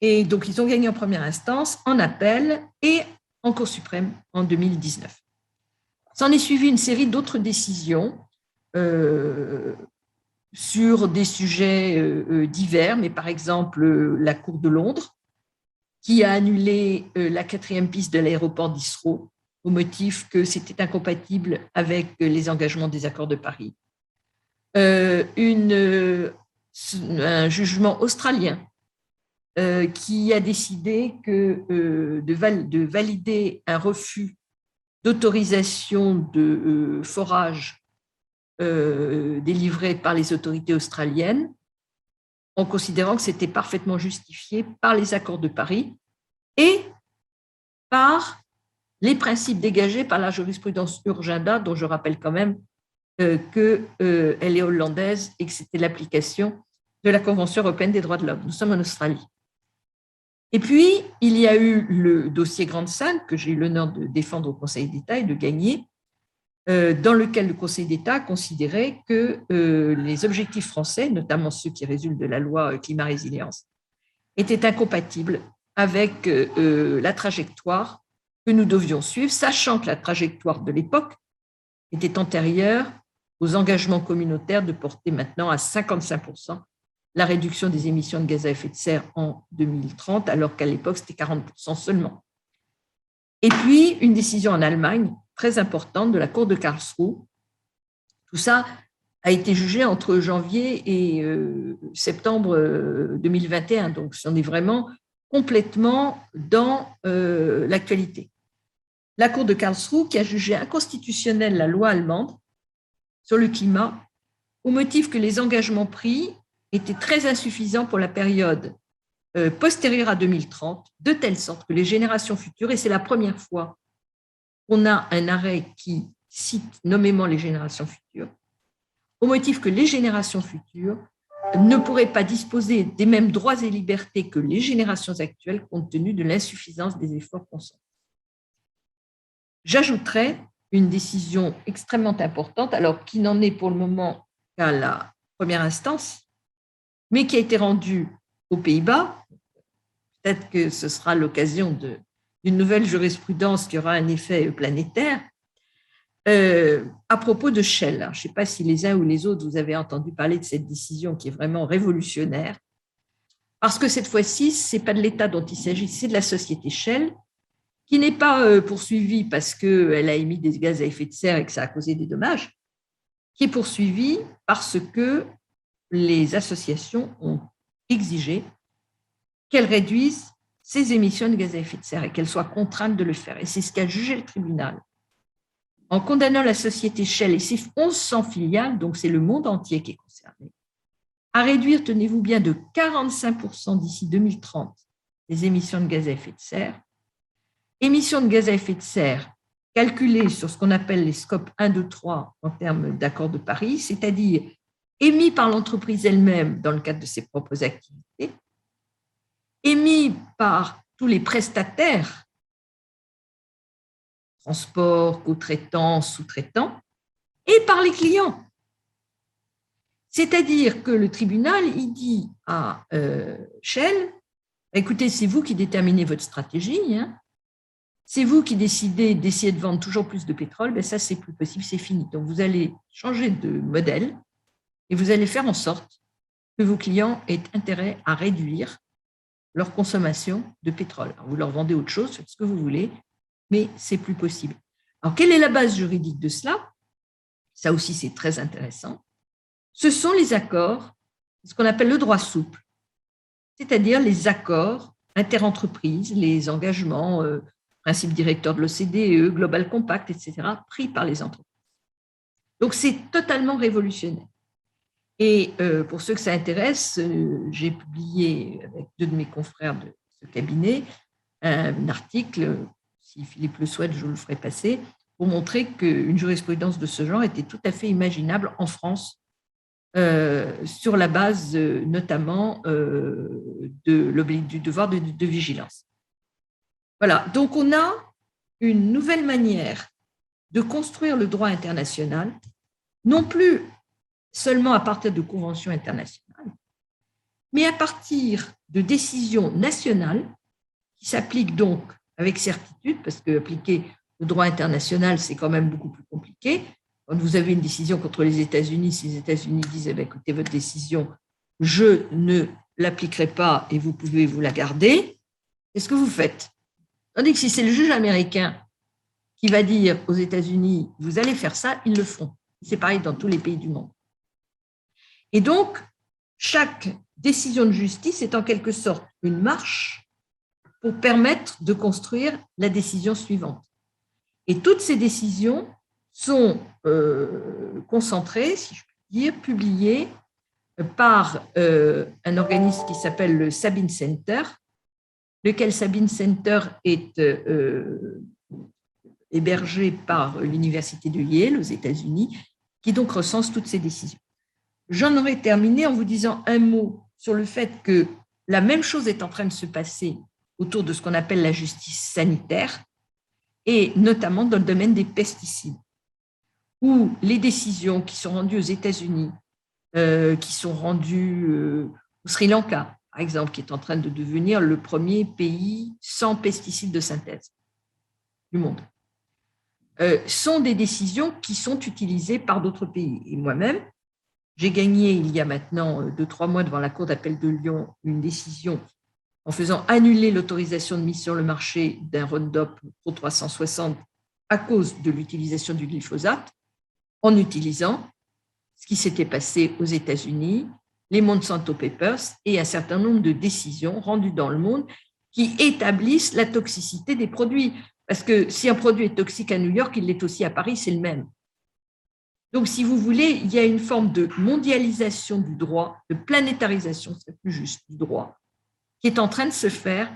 Et donc, ils ont gagné en première instance, en appel et en Cour suprême en 2019. S'en est suivi une série d'autres décisions sur des sujets divers, mais par exemple la Cour de Londres, qui a annulé la 4e piste de l'aéroport d'Heathrow au motif que c'était incompatible avec les engagements des accords de Paris. Un jugement australien qui a décidé de valider un refus d'autorisation de forage délivré par les autorités australiennes en considérant que c'était parfaitement justifié par les accords de Paris et par les principes dégagés par la jurisprudence Urgenda, dont je rappelle quand même qu'elle est hollandaise et que c'était l'application de la Convention européenne des droits de l'homme. Nous sommes en Australie. Et puis, il y a eu le dossier Grande 5, que j'ai eu l'honneur de défendre au Conseil d'État et de gagner, dans lequel le Conseil d'État considérait que les objectifs français, notamment ceux qui résultent de la loi climat-résilience, étaient incompatibles avec la trajectoire que nous devions suivre, sachant que la trajectoire de l'époque était antérieure aux engagements communautaires de porter maintenant à 55% la réduction des émissions de gaz à effet de serre en 2030, alors qu'à l'époque, c'était 40% seulement. Et puis, une décision en Allemagne très importante de la Cour de Karlsruhe. Tout ça a été jugé entre janvier et septembre 2021, donc on est vraiment complètement dans l'actualité. La Cour de Karlsruhe qui a jugé inconstitutionnelle la loi allemande sur le climat au motif que les engagements pris étaient très insuffisants pour la période postérieure à 2030, de telle sorte que les générations futures, et c'est la première fois qu'on a un arrêt qui cite nommément les générations futures, au motif que les générations futures ne pourraient pas disposer des mêmes droits et libertés que les générations actuelles compte tenu de l'insuffisance des efforts consentis. J'ajouterais une décision extrêmement importante, alors qui n'en est pour le moment qu'à la première instance, mais qui a été rendue aux Pays-Bas. Peut-être que ce sera l'occasion d'une nouvelle jurisprudence qui aura un effet planétaire, à propos de Shell. Je ne sais pas si les uns ou les autres, vous avez entendu parler de cette décision qui est vraiment révolutionnaire, parce que cette fois-ci, ce n'est pas de l'État dont il s'agit, c'est de la société Shell, qui n'est pas poursuivie parce qu'elle a émis des gaz à effet de serre et que ça a causé des dommages, qui est poursuivie parce que les associations ont exigé qu'elles réduisent ces émissions de gaz à effet de serre et qu'elles soient contraintes de le faire. Et c'est ce qu'a jugé le tribunal en condamnant la société Shell et ses 1100 filiales, donc c'est le monde entier qui est concerné, à réduire, tenez-vous bien, de 45% d'ici 2030 les émissions de gaz à effet de serre. Émissions de gaz à effet de serre calculées sur ce qu'on appelle les scopes 1, 2, 3 en termes d'accord de Paris, c'est-à-dire émis par l'entreprise elle-même dans le cadre de ses propres activités, émis par tous les prestataires, transport, co-traitants, sous-traitants, et par les clients. C'est-à-dire que le tribunal, il dit à Shell, écoutez, c'est vous qui déterminez votre stratégie, hein, c'est vous qui décidez d'essayer de vendre toujours plus de pétrole, ben ça, c'est plus possible, c'est fini. Donc, vous allez changer de modèle et vous allez faire en sorte que vos clients aient intérêt à réduire leur consommation de pétrole. Alors, vous leur vendez autre chose, faites ce que vous voulez, mais c'est plus possible. Alors, quelle est la base juridique de cela? Ça aussi, c'est très intéressant. Ce sont les accords, ce qu'on appelle le droit souple, c'est-à-dire les accords interentreprises, les engagements, principe directeur de l'OCDE, Global Compact, etc., pris par les entreprises. Donc, c'est totalement révolutionnaire. Et pour ceux que ça intéresse, j'ai publié avec 2 de mes confrères de ce cabinet un article, si Philippe le souhaite, je vous le ferai passer, pour montrer qu'une jurisprudence de ce genre était tout à fait imaginable en France, sur la base notamment du devoir de vigilance. Voilà, donc on a une nouvelle manière de construire le droit international, non plus seulement à partir de conventions internationales, mais à partir de décisions nationales qui s'appliquent donc avec certitude, parce qu'appliquer le droit international, c'est quand même beaucoup plus compliqué. Quand vous avez une décision contre les États-Unis, si les États-Unis disent eh bien, écoutez, votre décision, je ne l'appliquerai pas et vous pouvez vous la garder, qu'est-ce que vous faites? Tandis que si c'est le juge américain qui va dire aux États-Unis vous allez faire ça, ils le font. C'est pareil dans tous les pays du monde. Et donc, chaque décision de justice est en quelque sorte une marche pour permettre de construire la décision suivante. Et toutes ces décisions sont concentrées, si je puis dire, publiées par un organisme qui s'appelle le Sabin Center, lequel Sabin Center est hébergé par l'université de Yale aux États-Unis, qui donc recense toutes ces décisions. J'en aurais terminé en vous disant un mot sur le fait que la même chose est en train de se passer autour de ce qu'on appelle la justice sanitaire, et notamment dans le domaine des pesticides, où les décisions qui sont rendues aux États-Unis, qui sont rendues au Sri Lanka, par exemple, qui est en train de devenir le premier pays sans pesticides de synthèse du monde, sont des décisions qui sont utilisées par d'autres pays. Et moi-même, j'ai gagné il y a maintenant 2-3 mois devant la Cour d'appel de Lyon une décision en faisant annuler l'autorisation de mise sur le marché d'un Roundup Pro 360 à cause de l'utilisation du glyphosate, en utilisant ce qui s'était passé aux États-Unis, les Monsanto Papers et un certain nombre de décisions rendues dans le monde qui établissent la toxicité des produits. Parce que si un produit est toxique à New York, il l'est aussi à Paris, c'est le même. Donc, si vous voulez, il y a une forme de mondialisation du droit, de planétarisation, c'est plus juste, du droit, qui est en train de se faire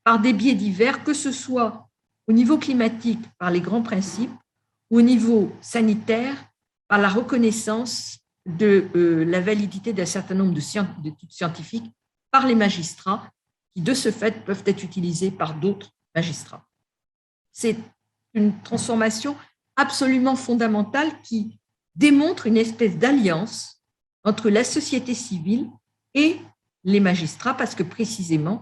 par des biais divers, que ce soit au niveau climatique, par les grands principes, ou au niveau sanitaire, par la reconnaissance de la validité d'un certain nombre d'études scientifiques par les magistrats, qui de ce fait peuvent être utilisés par d'autres magistrats. C'est une transformation absolument fondamentale qui démontre une espèce d'alliance entre la société civile et les magistrats, parce que précisément,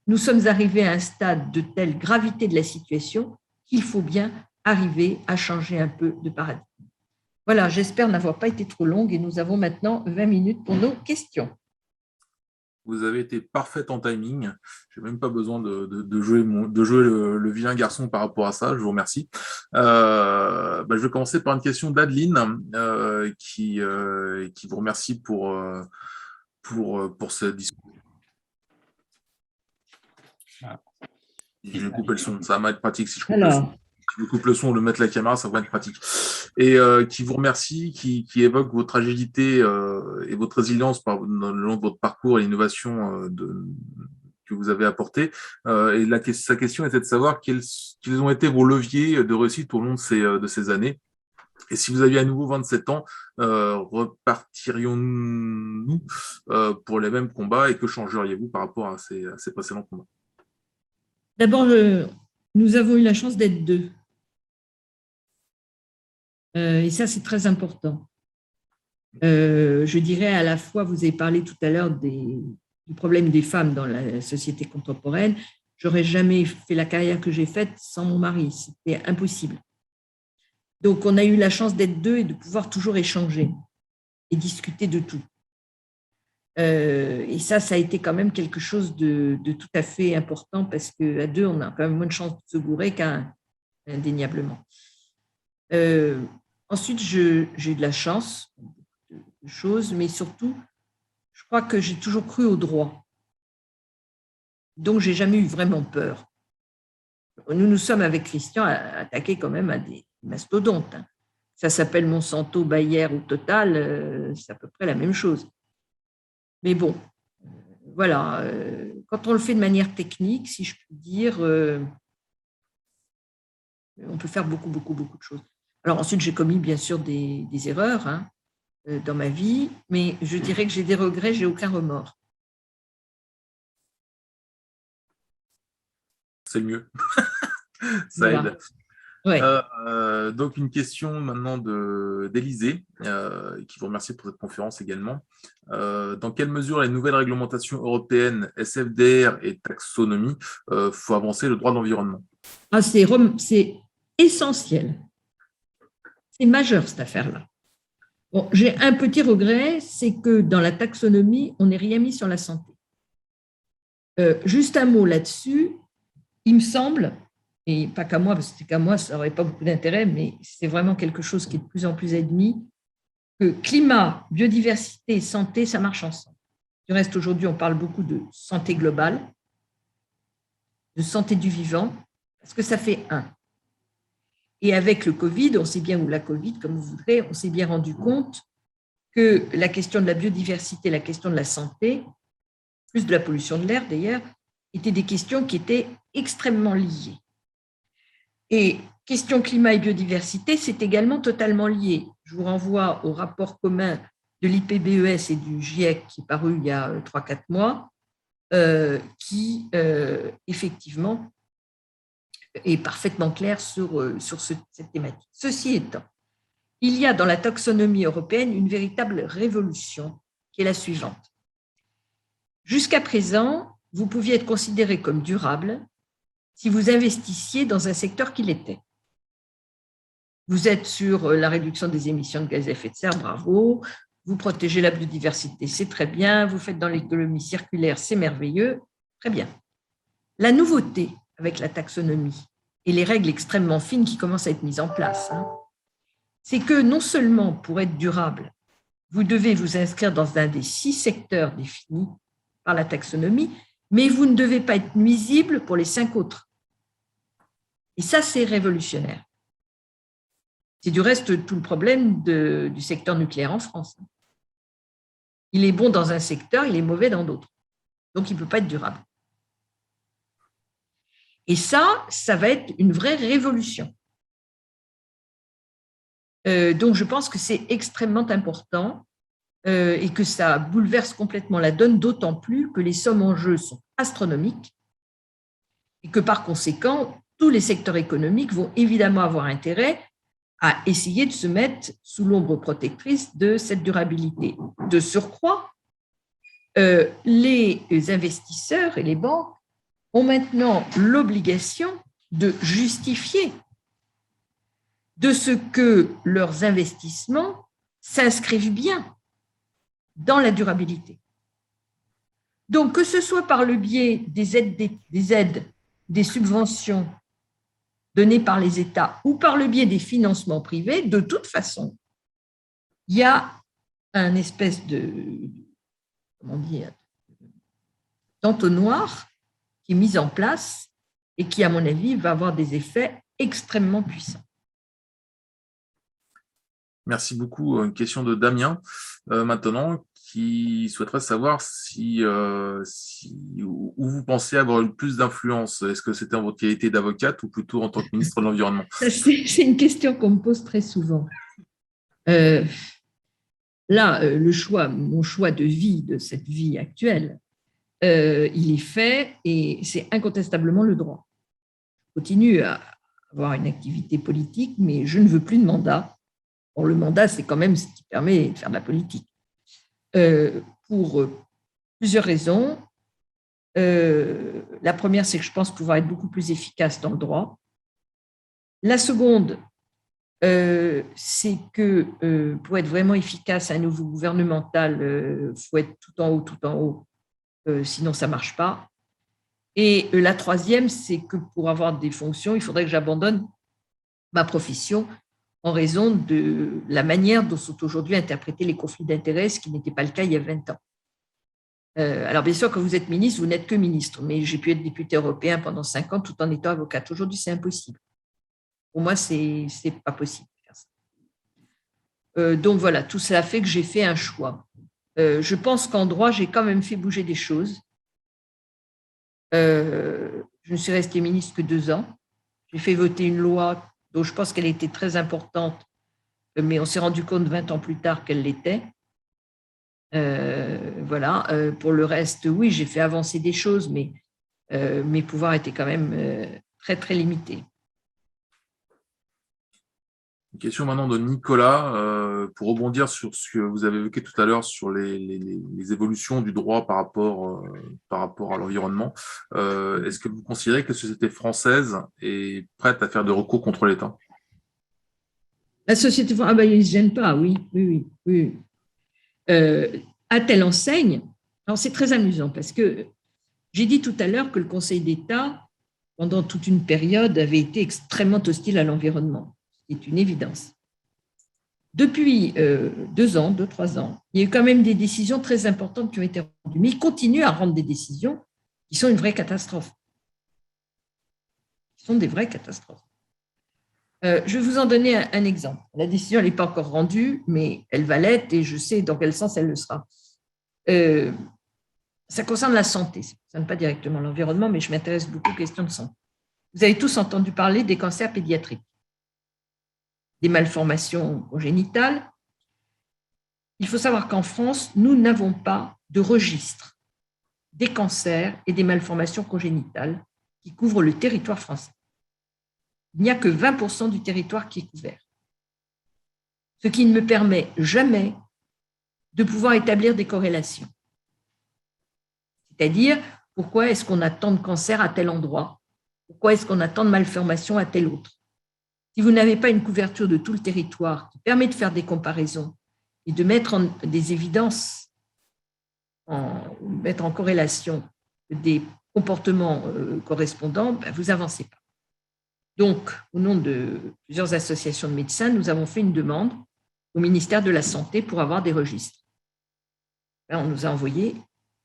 nous sommes arrivés à un stade de telle gravité de la situation qu'il faut bien arriver à changer un peu de paradigme. Voilà, j'espère n'avoir pas été trop longue et nous avons maintenant 20 minutes pour nos questions. Vous avez été parfaite en timing. Je n'ai même pas besoin de jouer, le vilain garçon par rapport à ça. Je vous remercie. Je vais commencer par une question d'Adeline qui vous remercie pour ce discours. Je vais couper le son. Ça va être pratique si je coupe le son. Si je coupe le son, le mettre la caméra, ça va être pratique. Et qui vous remercie, qui évoque votre agilité et votre résilience le long de votre parcours et l'innovation que vous avez apporté. Et sa question était de savoir quels ont été vos leviers de réussite au long de ces années. Et si vous aviez à nouveau 27 ans, repartirions-nous pour les mêmes combats et que changeriez-vous par rapport à ces précédents combats? D'abord, nous avons eu la chance d'être deux. Et ça, c'est très important. Je dirais à la fois, vous avez parlé tout à l'heure du problème des femmes dans la société contemporaine. J'aurais jamais fait la carrière que j'ai faite sans mon mari. C'était impossible. Donc, on a eu la chance d'être deux et de pouvoir toujours échanger et discuter de tout. Et ça a été quand même quelque chose de tout à fait important parce qu'à deux, on a quand même moins de chances de se gourer qu'un, indéniablement. Ensuite, j'ai eu de la chance, de choses, mais surtout, je crois que j'ai toujours cru au droit. Donc, j'ai jamais eu vraiment peur. Nous sommes avec Christian attaqués quand même à des mastodontes. Ça s'appelle Monsanto, Bayer ou Total, c'est à peu près la même chose. Mais bon, voilà, quand on le fait de manière technique, si je puis dire, on peut faire beaucoup de choses. Alors ensuite, j'ai commis bien sûr des erreurs dans ma vie, mais je dirais que j'ai des regrets, j'ai aucun remords. C'est le mieux. Ça voilà. aide. Ouais. Donc, une question maintenant d'Élisée, qui vous remercie pour cette conférence également. Dans quelle mesure les nouvelles réglementations européennes, SFDR et taxonomie, font avancer le droit de l'environnement? C'est essentiel. C'est majeur, cette affaire-là. Bon, j'ai un petit regret, c'est que dans la taxonomie, on n'est rien mis sur la santé. Juste un mot là-dessus, il me semble, et pas qu'à moi, parce que qu'à moi, ça n'aurait pas beaucoup d'intérêt, mais c'est vraiment quelque chose qui est de plus en plus admis, que climat, biodiversité et santé, ça marche ensemble. Du reste, aujourd'hui, on parle beaucoup de santé globale, de santé du vivant, parce que ça fait un. Et avec le Covid, on s'est bien, ou la Covid, comme vous voudrez, on s'est bien rendu compte que la question de la biodiversité, la question de la santé, plus de la pollution de l'air d'ailleurs, étaient des questions qui étaient extrêmement liées. Et question climat et biodiversité, c'est également totalement lié. Je vous renvoie au rapport commun de l'IPBES et du GIEC qui est paru il y a 3-4 mois, qui effectivement est parfaitement clair sur cette thématique. Ceci étant, il y a dans la taxonomie européenne une véritable révolution qui est la suivante. Jusqu'à présent, vous pouviez être considéré comme durable si vous investissiez dans un secteur qui l'était. Vous êtes sur la réduction des émissions de gaz à effet de serre, bravo. Vous protégez la biodiversité, c'est très bien. Vous faites dans l'économie circulaire, c'est merveilleux, très bien. La nouveauté avec la taxonomie et les règles extrêmement fines qui commencent à être mises en place, c'est que non seulement pour être durable, vous devez vous inscrire dans un des 6 secteurs définis par la taxonomie, mais vous ne devez pas être nuisible pour les 5 autres. Et ça, c'est révolutionnaire. C'est du reste tout le problème du secteur nucléaire en France. Il est bon dans un secteur, il est mauvais dans d'autres. Donc, il ne peut pas être durable. Et ça va être une vraie révolution. Donc, je pense que c'est extrêmement important et que ça bouleverse complètement la donne, d'autant plus que les sommes en jeu sont astronomiques et que par conséquent, tous les secteurs économiques vont évidemment avoir intérêt à essayer de se mettre sous l'ombre protectrice de cette durabilité. De surcroît, les investisseurs et les banques ont maintenant l'obligation de justifier de ce que leurs investissements s'inscrivent bien dans la durabilité. Donc, que ce soit par le biais des aides, des subventions données par les États ou par le biais des financements privés, de toute façon, il y a un espèce de, comment dire, d'entonnoir qui est mis en place et qui, à mon avis, va avoir des effets extrêmement puissants. Merci beaucoup. Une question de Damien, maintenant, qui souhaiterait savoir où vous pensez avoir le plus d'influence. Est-ce que c'était en votre qualité d'avocate ou plutôt en tant que ministre de l'Environnement? C'est une question qu'on me pose très souvent. Mon choix de vie, de cette vie actuelle, il est fait et c'est incontestablement le droit. Je continue à avoir une activité politique, mais je ne veux plus de mandat. Bon, le mandat, c'est quand même ce qui permet de faire de la politique. Pour plusieurs raisons. La première, c'est que je pense pouvoir être beaucoup plus efficace dans le droit. La seconde, c'est que pour être vraiment efficace à un niveau gouvernemental, il faut être tout en haut, sinon ça ne marche pas. Et la troisième, c'est que pour avoir des fonctions, il faudrait que j'abandonne ma profession en raison de la manière dont sont aujourd'hui interprétés les conflits d'intérêts, ce qui n'était pas le cas il y a 20 ans. Alors, bien sûr, quand vous êtes ministre, vous n'êtes que ministre, mais j'ai pu être député européen pendant 5 ans tout en étant avocate. Aujourd'hui, c'est impossible. Pour moi, c'est pas possible de faire ça. Donc, voilà, tout cela fait que j'ai fait un choix. Je pense qu'en droit, j'ai quand même fait bouger des choses. Je ne suis restée ministre que 2 ans. J'ai fait voter une loi dont je pense qu'elle était très importante, mais on s'est rendu compte 20 ans plus tard qu'elle l'était. Voilà. Pour le reste, oui, j'ai fait avancer des choses, mais mes pouvoirs étaient quand même très, très limités. Une question maintenant de Nicolas, pour rebondir sur ce que vous avez évoqué tout à l'heure sur les évolutions du droit par rapport à l'environnement. Est-ce que vous considérez que la société française est prête à faire des recours contre l'État? La société française, ils ne se gênent pas, oui. À telle enseigne, alors c'est très amusant parce que j'ai dit tout à l'heure que le Conseil d'État, pendant toute une période, avait été extrêmement hostile à l'environnement. C'est une évidence. Depuis 2 ans, 3 ans, il y a eu quand même des décisions très importantes qui ont été rendues, mais il continue à rendre des décisions qui sont une vraie catastrophe. Qui sont des vraies catastrophes. Je vais vous en donner un exemple. La décision n'est pas encore rendue, mais elle va l'être et je sais dans quel sens elle le sera. Ça concerne la santé, ça ne concerne pas directement l'environnement, mais je m'intéresse beaucoup aux questions de santé. Vous avez tous entendu parler des cancers pédiatriques, des malformations congénitales. Il faut savoir qu'en France, nous n'avons pas de registre des cancers et des malformations congénitales qui couvrent le territoire français. Il n'y a que 20% du territoire qui est couvert. Ce qui ne me permet jamais de pouvoir établir des corrélations. C'est-à-dire, pourquoi est-ce qu'on a tant de cancers à tel endroit? Pourquoi est-ce qu'on a tant de malformations à tel autre? Si vous n'avez pas une couverture de tout le territoire qui permet de faire des comparaisons et de mettre des évidences, mettre en corrélation des comportements correspondants, vous n'avancez pas. Donc, au nom de plusieurs associations de médecins, nous avons fait une demande au ministère de la Santé pour avoir des registres. Là, on nous a envoyé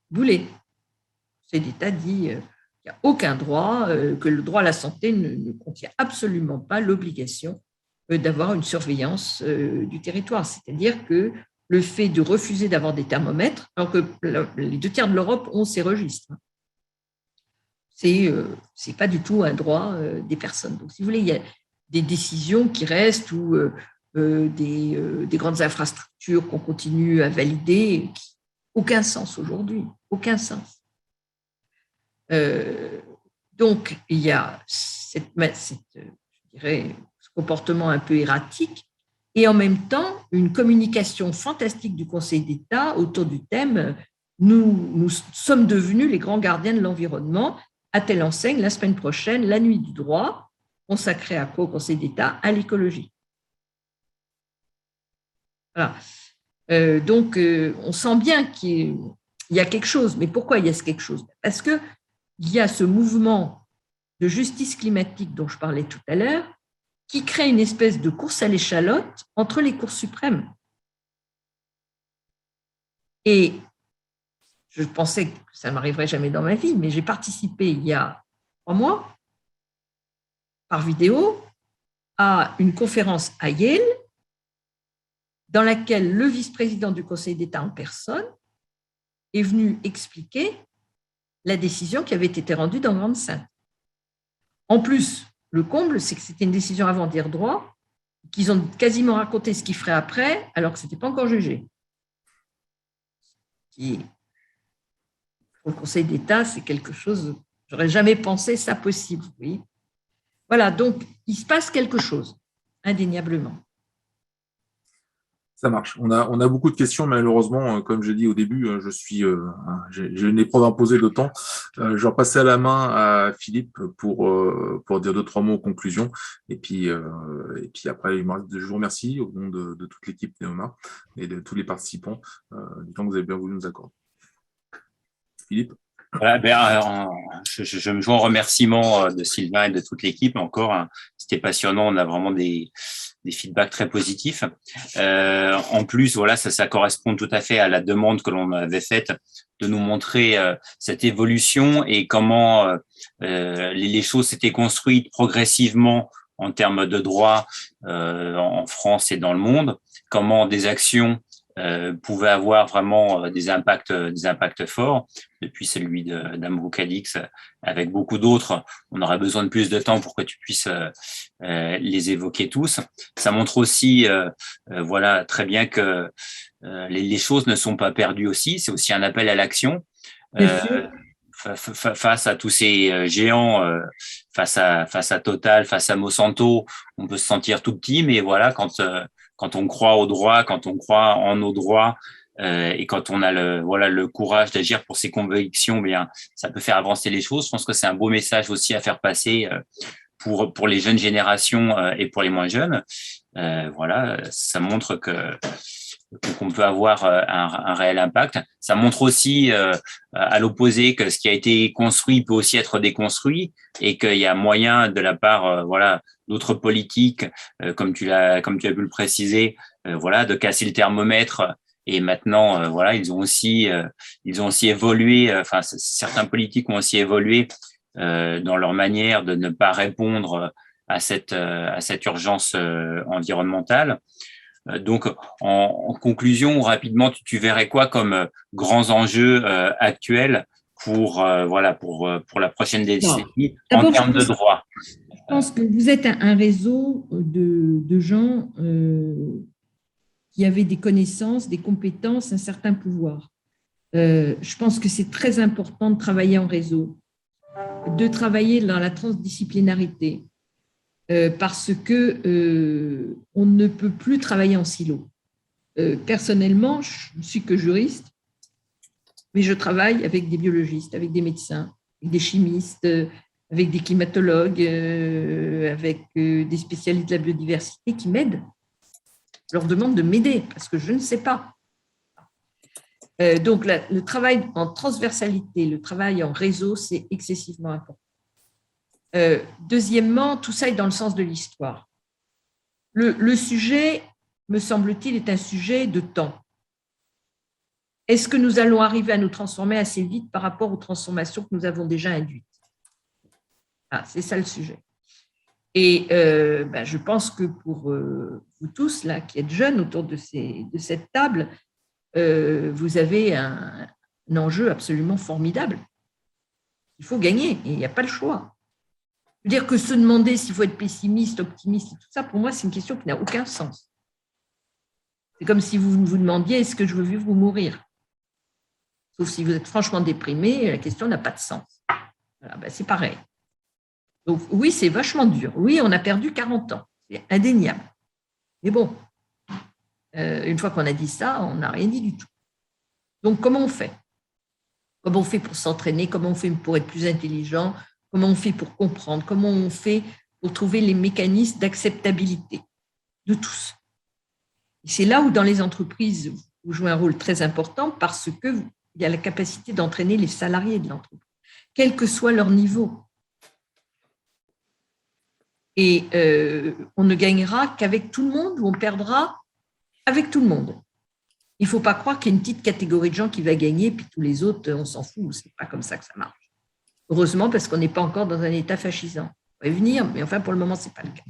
bouler. Le Conseil d'État dit qu'il n'y a aucun droit, que le droit à la santé ne contient absolument pas l'obligation d'avoir une surveillance du territoire. C'est-à-dire que le fait de refuser d'avoir des thermomètres, alors que les 2 tiers de l'Europe ont ces registres, c'est pas du tout un droit des personnes. Donc, si vous voulez, il y a des décisions qui restent ou des grandes infrastructures qu'on continue à valider, qui n'ont aucun sens aujourd'hui, aucun sens. Donc, il y a je dirais, ce comportement un peu erratique et en même temps une communication fantastique du Conseil d'État autour du thème « Nous sommes devenus les grands gardiens de l'environnement ». À telle enseigne, la semaine prochaine, la nuit du droit, consacrée à quoi au Conseil d'État? À l'écologie. Voilà. Donc, on sent bien qu'il il y a quelque chose. Mais pourquoi il y a ce quelque chose? Parce qu'il y a ce mouvement de justice climatique dont je parlais tout à l'heure, qui crée une espèce de course à l'échalote entre les cours suprêmes. Et je pensais que ça ne m'arriverait jamais dans ma vie, mais j'ai participé il y a 3 mois, par vidéo, à une conférence à Yale, dans laquelle le vice-président du Conseil d'État en personne est venu expliquer la décision qui avait été rendue dans Grande-Synthe. En plus, le comble, c'est que c'était une décision avant dire droit, qu'ils ont quasiment raconté ce qu'ils feraient après, alors que ce n'était pas encore jugé. Pour le Conseil d'État, c'est quelque chose, je n'aurais jamais pensé ça possible. Oui. Voilà, donc il se passe quelque chose, indéniablement. Ça marche. On a beaucoup de questions, malheureusement, comme j'ai dit au début, j'ai une épreuve imposée de temps. Je vais repasser à la main à Philippe pour dire 2-3 mots en conclusion. Et puis après, je vous remercie au nom de toute l'équipe Neoma et de tous les participants du temps que vous avez bien voulu nous accorder. Philippe. Voilà, je me joins au remerciement de Sylvain et de toute l'équipe. Encore, c'était passionnant. On a vraiment des feedbacks très positifs. En plus, voilà, ça correspond tout à fait à la demande que l'on avait faite de nous montrer cette évolution et comment les choses s'étaient construites progressivement en termes de droit en France et dans le monde. Comment des actions pouvaient avoir vraiment des impacts forts, depuis celui d'Amourou Cadix, avec beaucoup d'autres. On aurait besoin de plus de temps pour que tu puisses les évoquer tous. Ça montre aussi, voilà, très bien que les choses ne sont pas perdues aussi. C'est aussi un appel à l'action. Face à tous ces géants, face à Total, face à Monsanto, on peut se sentir tout petit, mais voilà, quand on croit au droit, quand on croit en nos droits et quand on a le courage d'agir pour ses convictions, bien, ça peut faire avancer les choses. Je pense que c'est un beau message aussi à faire passer pour les jeunes générations et pour les moins jeunes. Voilà, ça montre qu'on peut avoir un réel impact. Ça montre aussi, à l'opposé, que ce qui a été construit peut aussi être déconstruit et qu'il y a moyen de la part, voilà, d'autres politiques, comme tu as pu le préciser, voilà, de casser le thermomètre. Et maintenant, voilà, ils ont aussi évolué. Enfin, certains politiques ont aussi évolué dans leur manière de ne pas répondre à cette urgence environnementale. Donc, en conclusion, rapidement, tu verrais quoi comme grands enjeux actuels pour la prochaine décennie en termes de droit? Je pense que vous êtes un réseau de gens qui avaient des connaissances, des compétences, un certain pouvoir. Je pense que c'est très important de travailler en réseau, de travailler dans la transdisciplinarité, parce que on ne peut plus travailler en silo. Personnellement, je ne suis que juriste, mais je travaille avec des biologistes, avec des médecins, avec des chimistes, avec des climatologues, avec des spécialistes de la biodiversité qui m'aident. Je leur demande de m'aider parce que je ne sais pas. Donc, le travail en transversalité, le travail en réseau, c'est excessivement important. Deuxièmement, tout ça est dans le sens de l'histoire. Le sujet, me semble-t-il, est un sujet de temps. Est-ce que nous allons arriver à nous transformer assez vite par rapport aux transformations que nous avons déjà induites? C'est ça le sujet. Et je pense que pour vous tous, là, qui êtes jeunes autour de cette table, vous avez un enjeu absolument formidable. Il faut gagner et il n'y a pas le choix. Je veux dire que se demander s'il faut être pessimiste, optimiste, et tout ça, pour moi, c'est une question qui n'a aucun sens. C'est comme si vous vous demandiez est-ce que je veux vivre ou mourir? Sauf si vous êtes franchement déprimé, la question n'a pas de sens. Voilà, c'est pareil. Donc oui, c'est vachement dur. Oui, on a perdu 40 ans. C'est indéniable. Mais bon, une fois qu'on a dit ça, on n'a rien dit du tout. Donc, comment on fait? Comment on fait pour s'entraîner? Comment on fait pour être plus intelligent? Comment on fait pour comprendre? Comment on fait pour trouver les mécanismes d'acceptabilité de tous? Et c'est là où, dans les entreprises, vous jouez un rôle très important parce que il y a la capacité d'entraîner les salariés de l'entreprise, quel que soit leur niveau. Et on ne gagnera qu'avec tout le monde ou on perdra avec tout le monde. Il ne faut pas croire qu'il y a une petite catégorie de gens qui va gagner, puis tous les autres, on s'en fout. Ce n'est pas comme ça que ça marche. Heureusement, parce qu'on n'est pas encore dans un état fascisant. On va y venir, mais enfin, pour le moment, ce n'est pas le cas.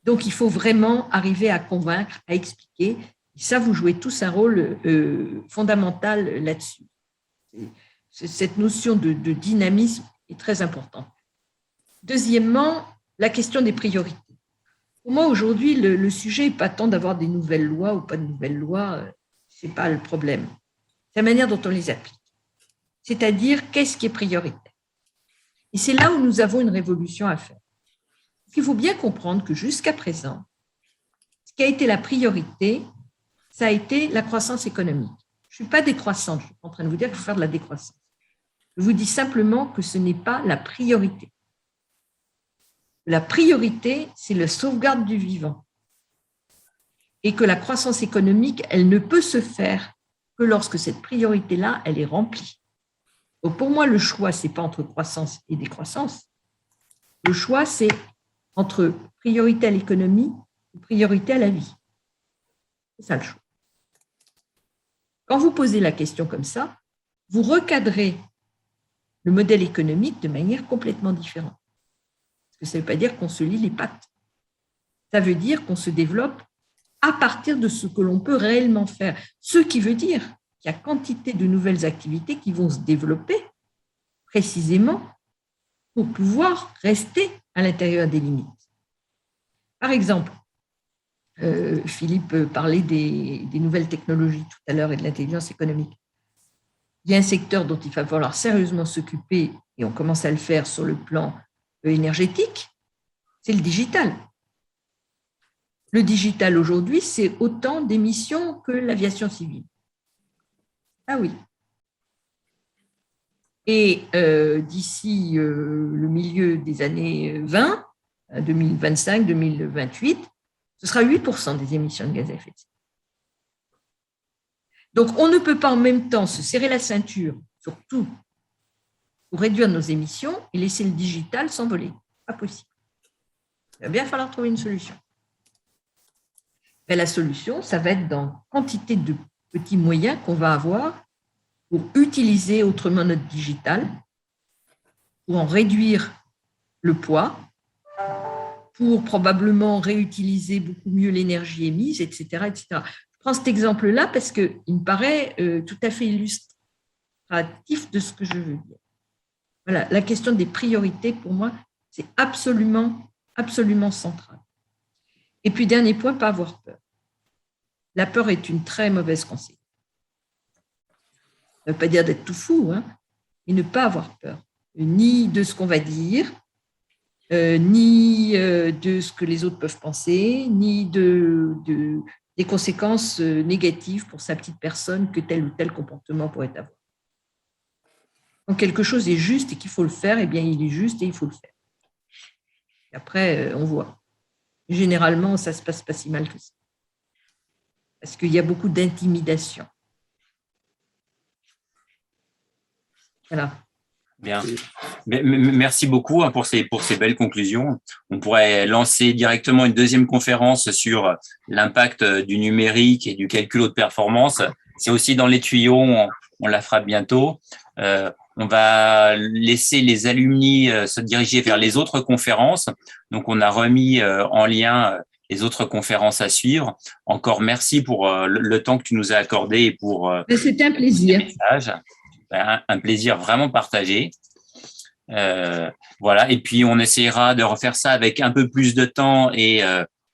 Donc, il faut vraiment arriver à convaincre, à expliquer. Et ça, vous jouez tous un rôle fondamental là-dessus. Cette notion de dynamisme est très importante. Deuxièmement, la question des priorités. Pour moi, aujourd'hui, le sujet n'est pas tant d'avoir des nouvelles lois ou pas de nouvelles lois, ce n'est pas le problème. C'est la manière dont on les applique. C'est-à-dire, qu'est-ce qui est prioritaire? Et c'est là où nous avons une révolution à faire. Il faut bien comprendre que jusqu'à présent, ce qui a été la priorité, ça a été la croissance économique. Je ne suis pas décroissante, je suis en train de vous dire qu'il faut faire de la décroissance. Je vous dis simplement que ce n'est pas la priorité. La priorité, c'est la sauvegarde du vivant. Et que la croissance économique, elle ne peut se faire que lorsque cette priorité-là, elle est remplie. Donc pour moi, le choix, ce n'est pas entre croissance et décroissance. Le choix, c'est entre priorité à l'économie et priorité à la vie. C'est ça le choix. Quand vous posez la question comme ça, vous recadrez le modèle économique de manière complètement différente. Parce que ça ne veut pas dire qu'on se lie les pattes. Ça veut dire qu'on se développe à partir de ce que l'on peut réellement faire. Ce qui veut dire qu'il y a quantité de nouvelles activités qui vont se développer précisément pour pouvoir rester à l'intérieur des limites. Par exemple, Philippe parlait des nouvelles technologies tout à l'heure et de l'intelligence économique. Il y a un secteur dont il va falloir sérieusement s'occuper, et on commence à le faire sur le plan énergétique, c'est le digital. Le digital aujourd'hui, c'est autant d'émissions que l'aviation civile. Ah oui. Et d'ici le milieu des années 20, 2025, 2028, ce sera 8% des émissions de gaz à effet de serre. Donc, on ne peut pas en même temps se serrer la ceinture sur tout pour réduire nos émissions et laisser le digital s'envoler. Pas possible. Il va bien falloir trouver une solution. Mais la solution, ça va être dans la quantité de petits moyens qu'on va avoir pour utiliser autrement notre digital, pour en réduire le poids, pour probablement réutiliser beaucoup mieux l'énergie émise, etc., etc. Je prends cet exemple-là parce qu'il me paraît tout à fait illustratif de ce que je veux dire. Voilà, la question des priorités, pour moi, c'est absolument, absolument central. Et puis, dernier point, pas avoir peur. La peur est une très mauvaise conseillère. Ça ne veut pas dire d'être tout fou, hein, mais ne pas avoir peur, ni de ce qu'on va dire, ni de ce que les autres peuvent penser, ni des conséquences négatives pour sa petite personne que tel ou tel comportement pourrait avoir. Quand quelque chose est juste et qu'il faut le faire, eh bien, il est juste et il faut le faire. Et après, on voit. Généralement, ça ne se passe pas si mal que ça. Parce qu'il y a beaucoup d'intimidation. Voilà. Bien. Merci beaucoup pour ces belles conclusions. On pourrait lancer directement une deuxième conférence sur l'impact du numérique et du calcul haute performance. C'est aussi dans les tuyaux, on la fera bientôt. On va laisser les alumni se diriger vers les autres conférences. Donc, on a remis en lien les autres conférences à suivre. Encore merci pour le temps que tu nous as accordé et pour c'était un plaisir. Un plaisir vraiment partagé. Voilà. Et puis, on essaiera de refaire ça avec un peu plus de temps et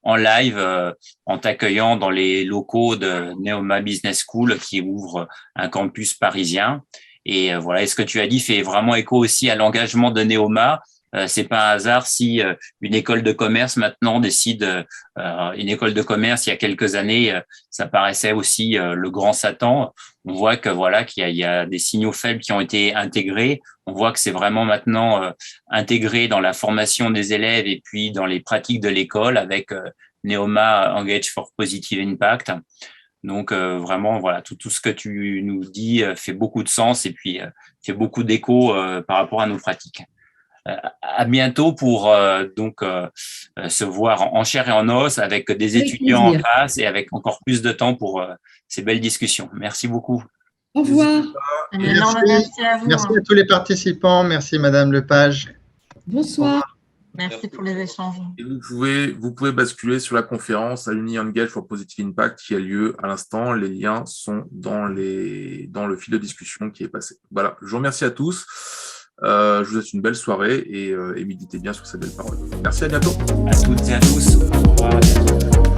en live, en t'accueillant dans les locaux de Neoma Business School qui ouvre un campus parisien. Et voilà, et ce que tu as dit fait vraiment écho aussi à l'engagement de Neoma. C'est pas un hasard si une école de commerce maintenant décide, une école de commerce il y a quelques années, ça paraissait aussi le grand Satan. On voit que voilà qu'il y a des signaux faibles qui ont été intégrés. On voit que c'est vraiment maintenant intégré dans la formation des élèves et puis dans les pratiques de l'école avec Neoma Engage for Positive Impact. Donc, vraiment, voilà, tout ce que tu nous dis fait beaucoup de sens et puis fait beaucoup d'écho par rapport à nos pratiques. À bientôt pour se voir en chair et en os avec des étudiants en classe et avec encore plus de temps pour ces belles discussions. Merci beaucoup. Au revoir. Merci à vous. Merci à tous les participants. Merci, Madame Lepage. Bonsoir. Merci pour les échanges. Et vous pouvez basculer sur la conférence Alumni Engage for Positive Impact qui a lieu à l'instant. Les liens sont dans le fil de discussion qui est passé. Voilà, je vous remercie à tous. Je vous souhaite une belle soirée et méditez bien sur ces belles paroles. Merci, à bientôt. À toutes et à tous. Au revoir. À bientôt.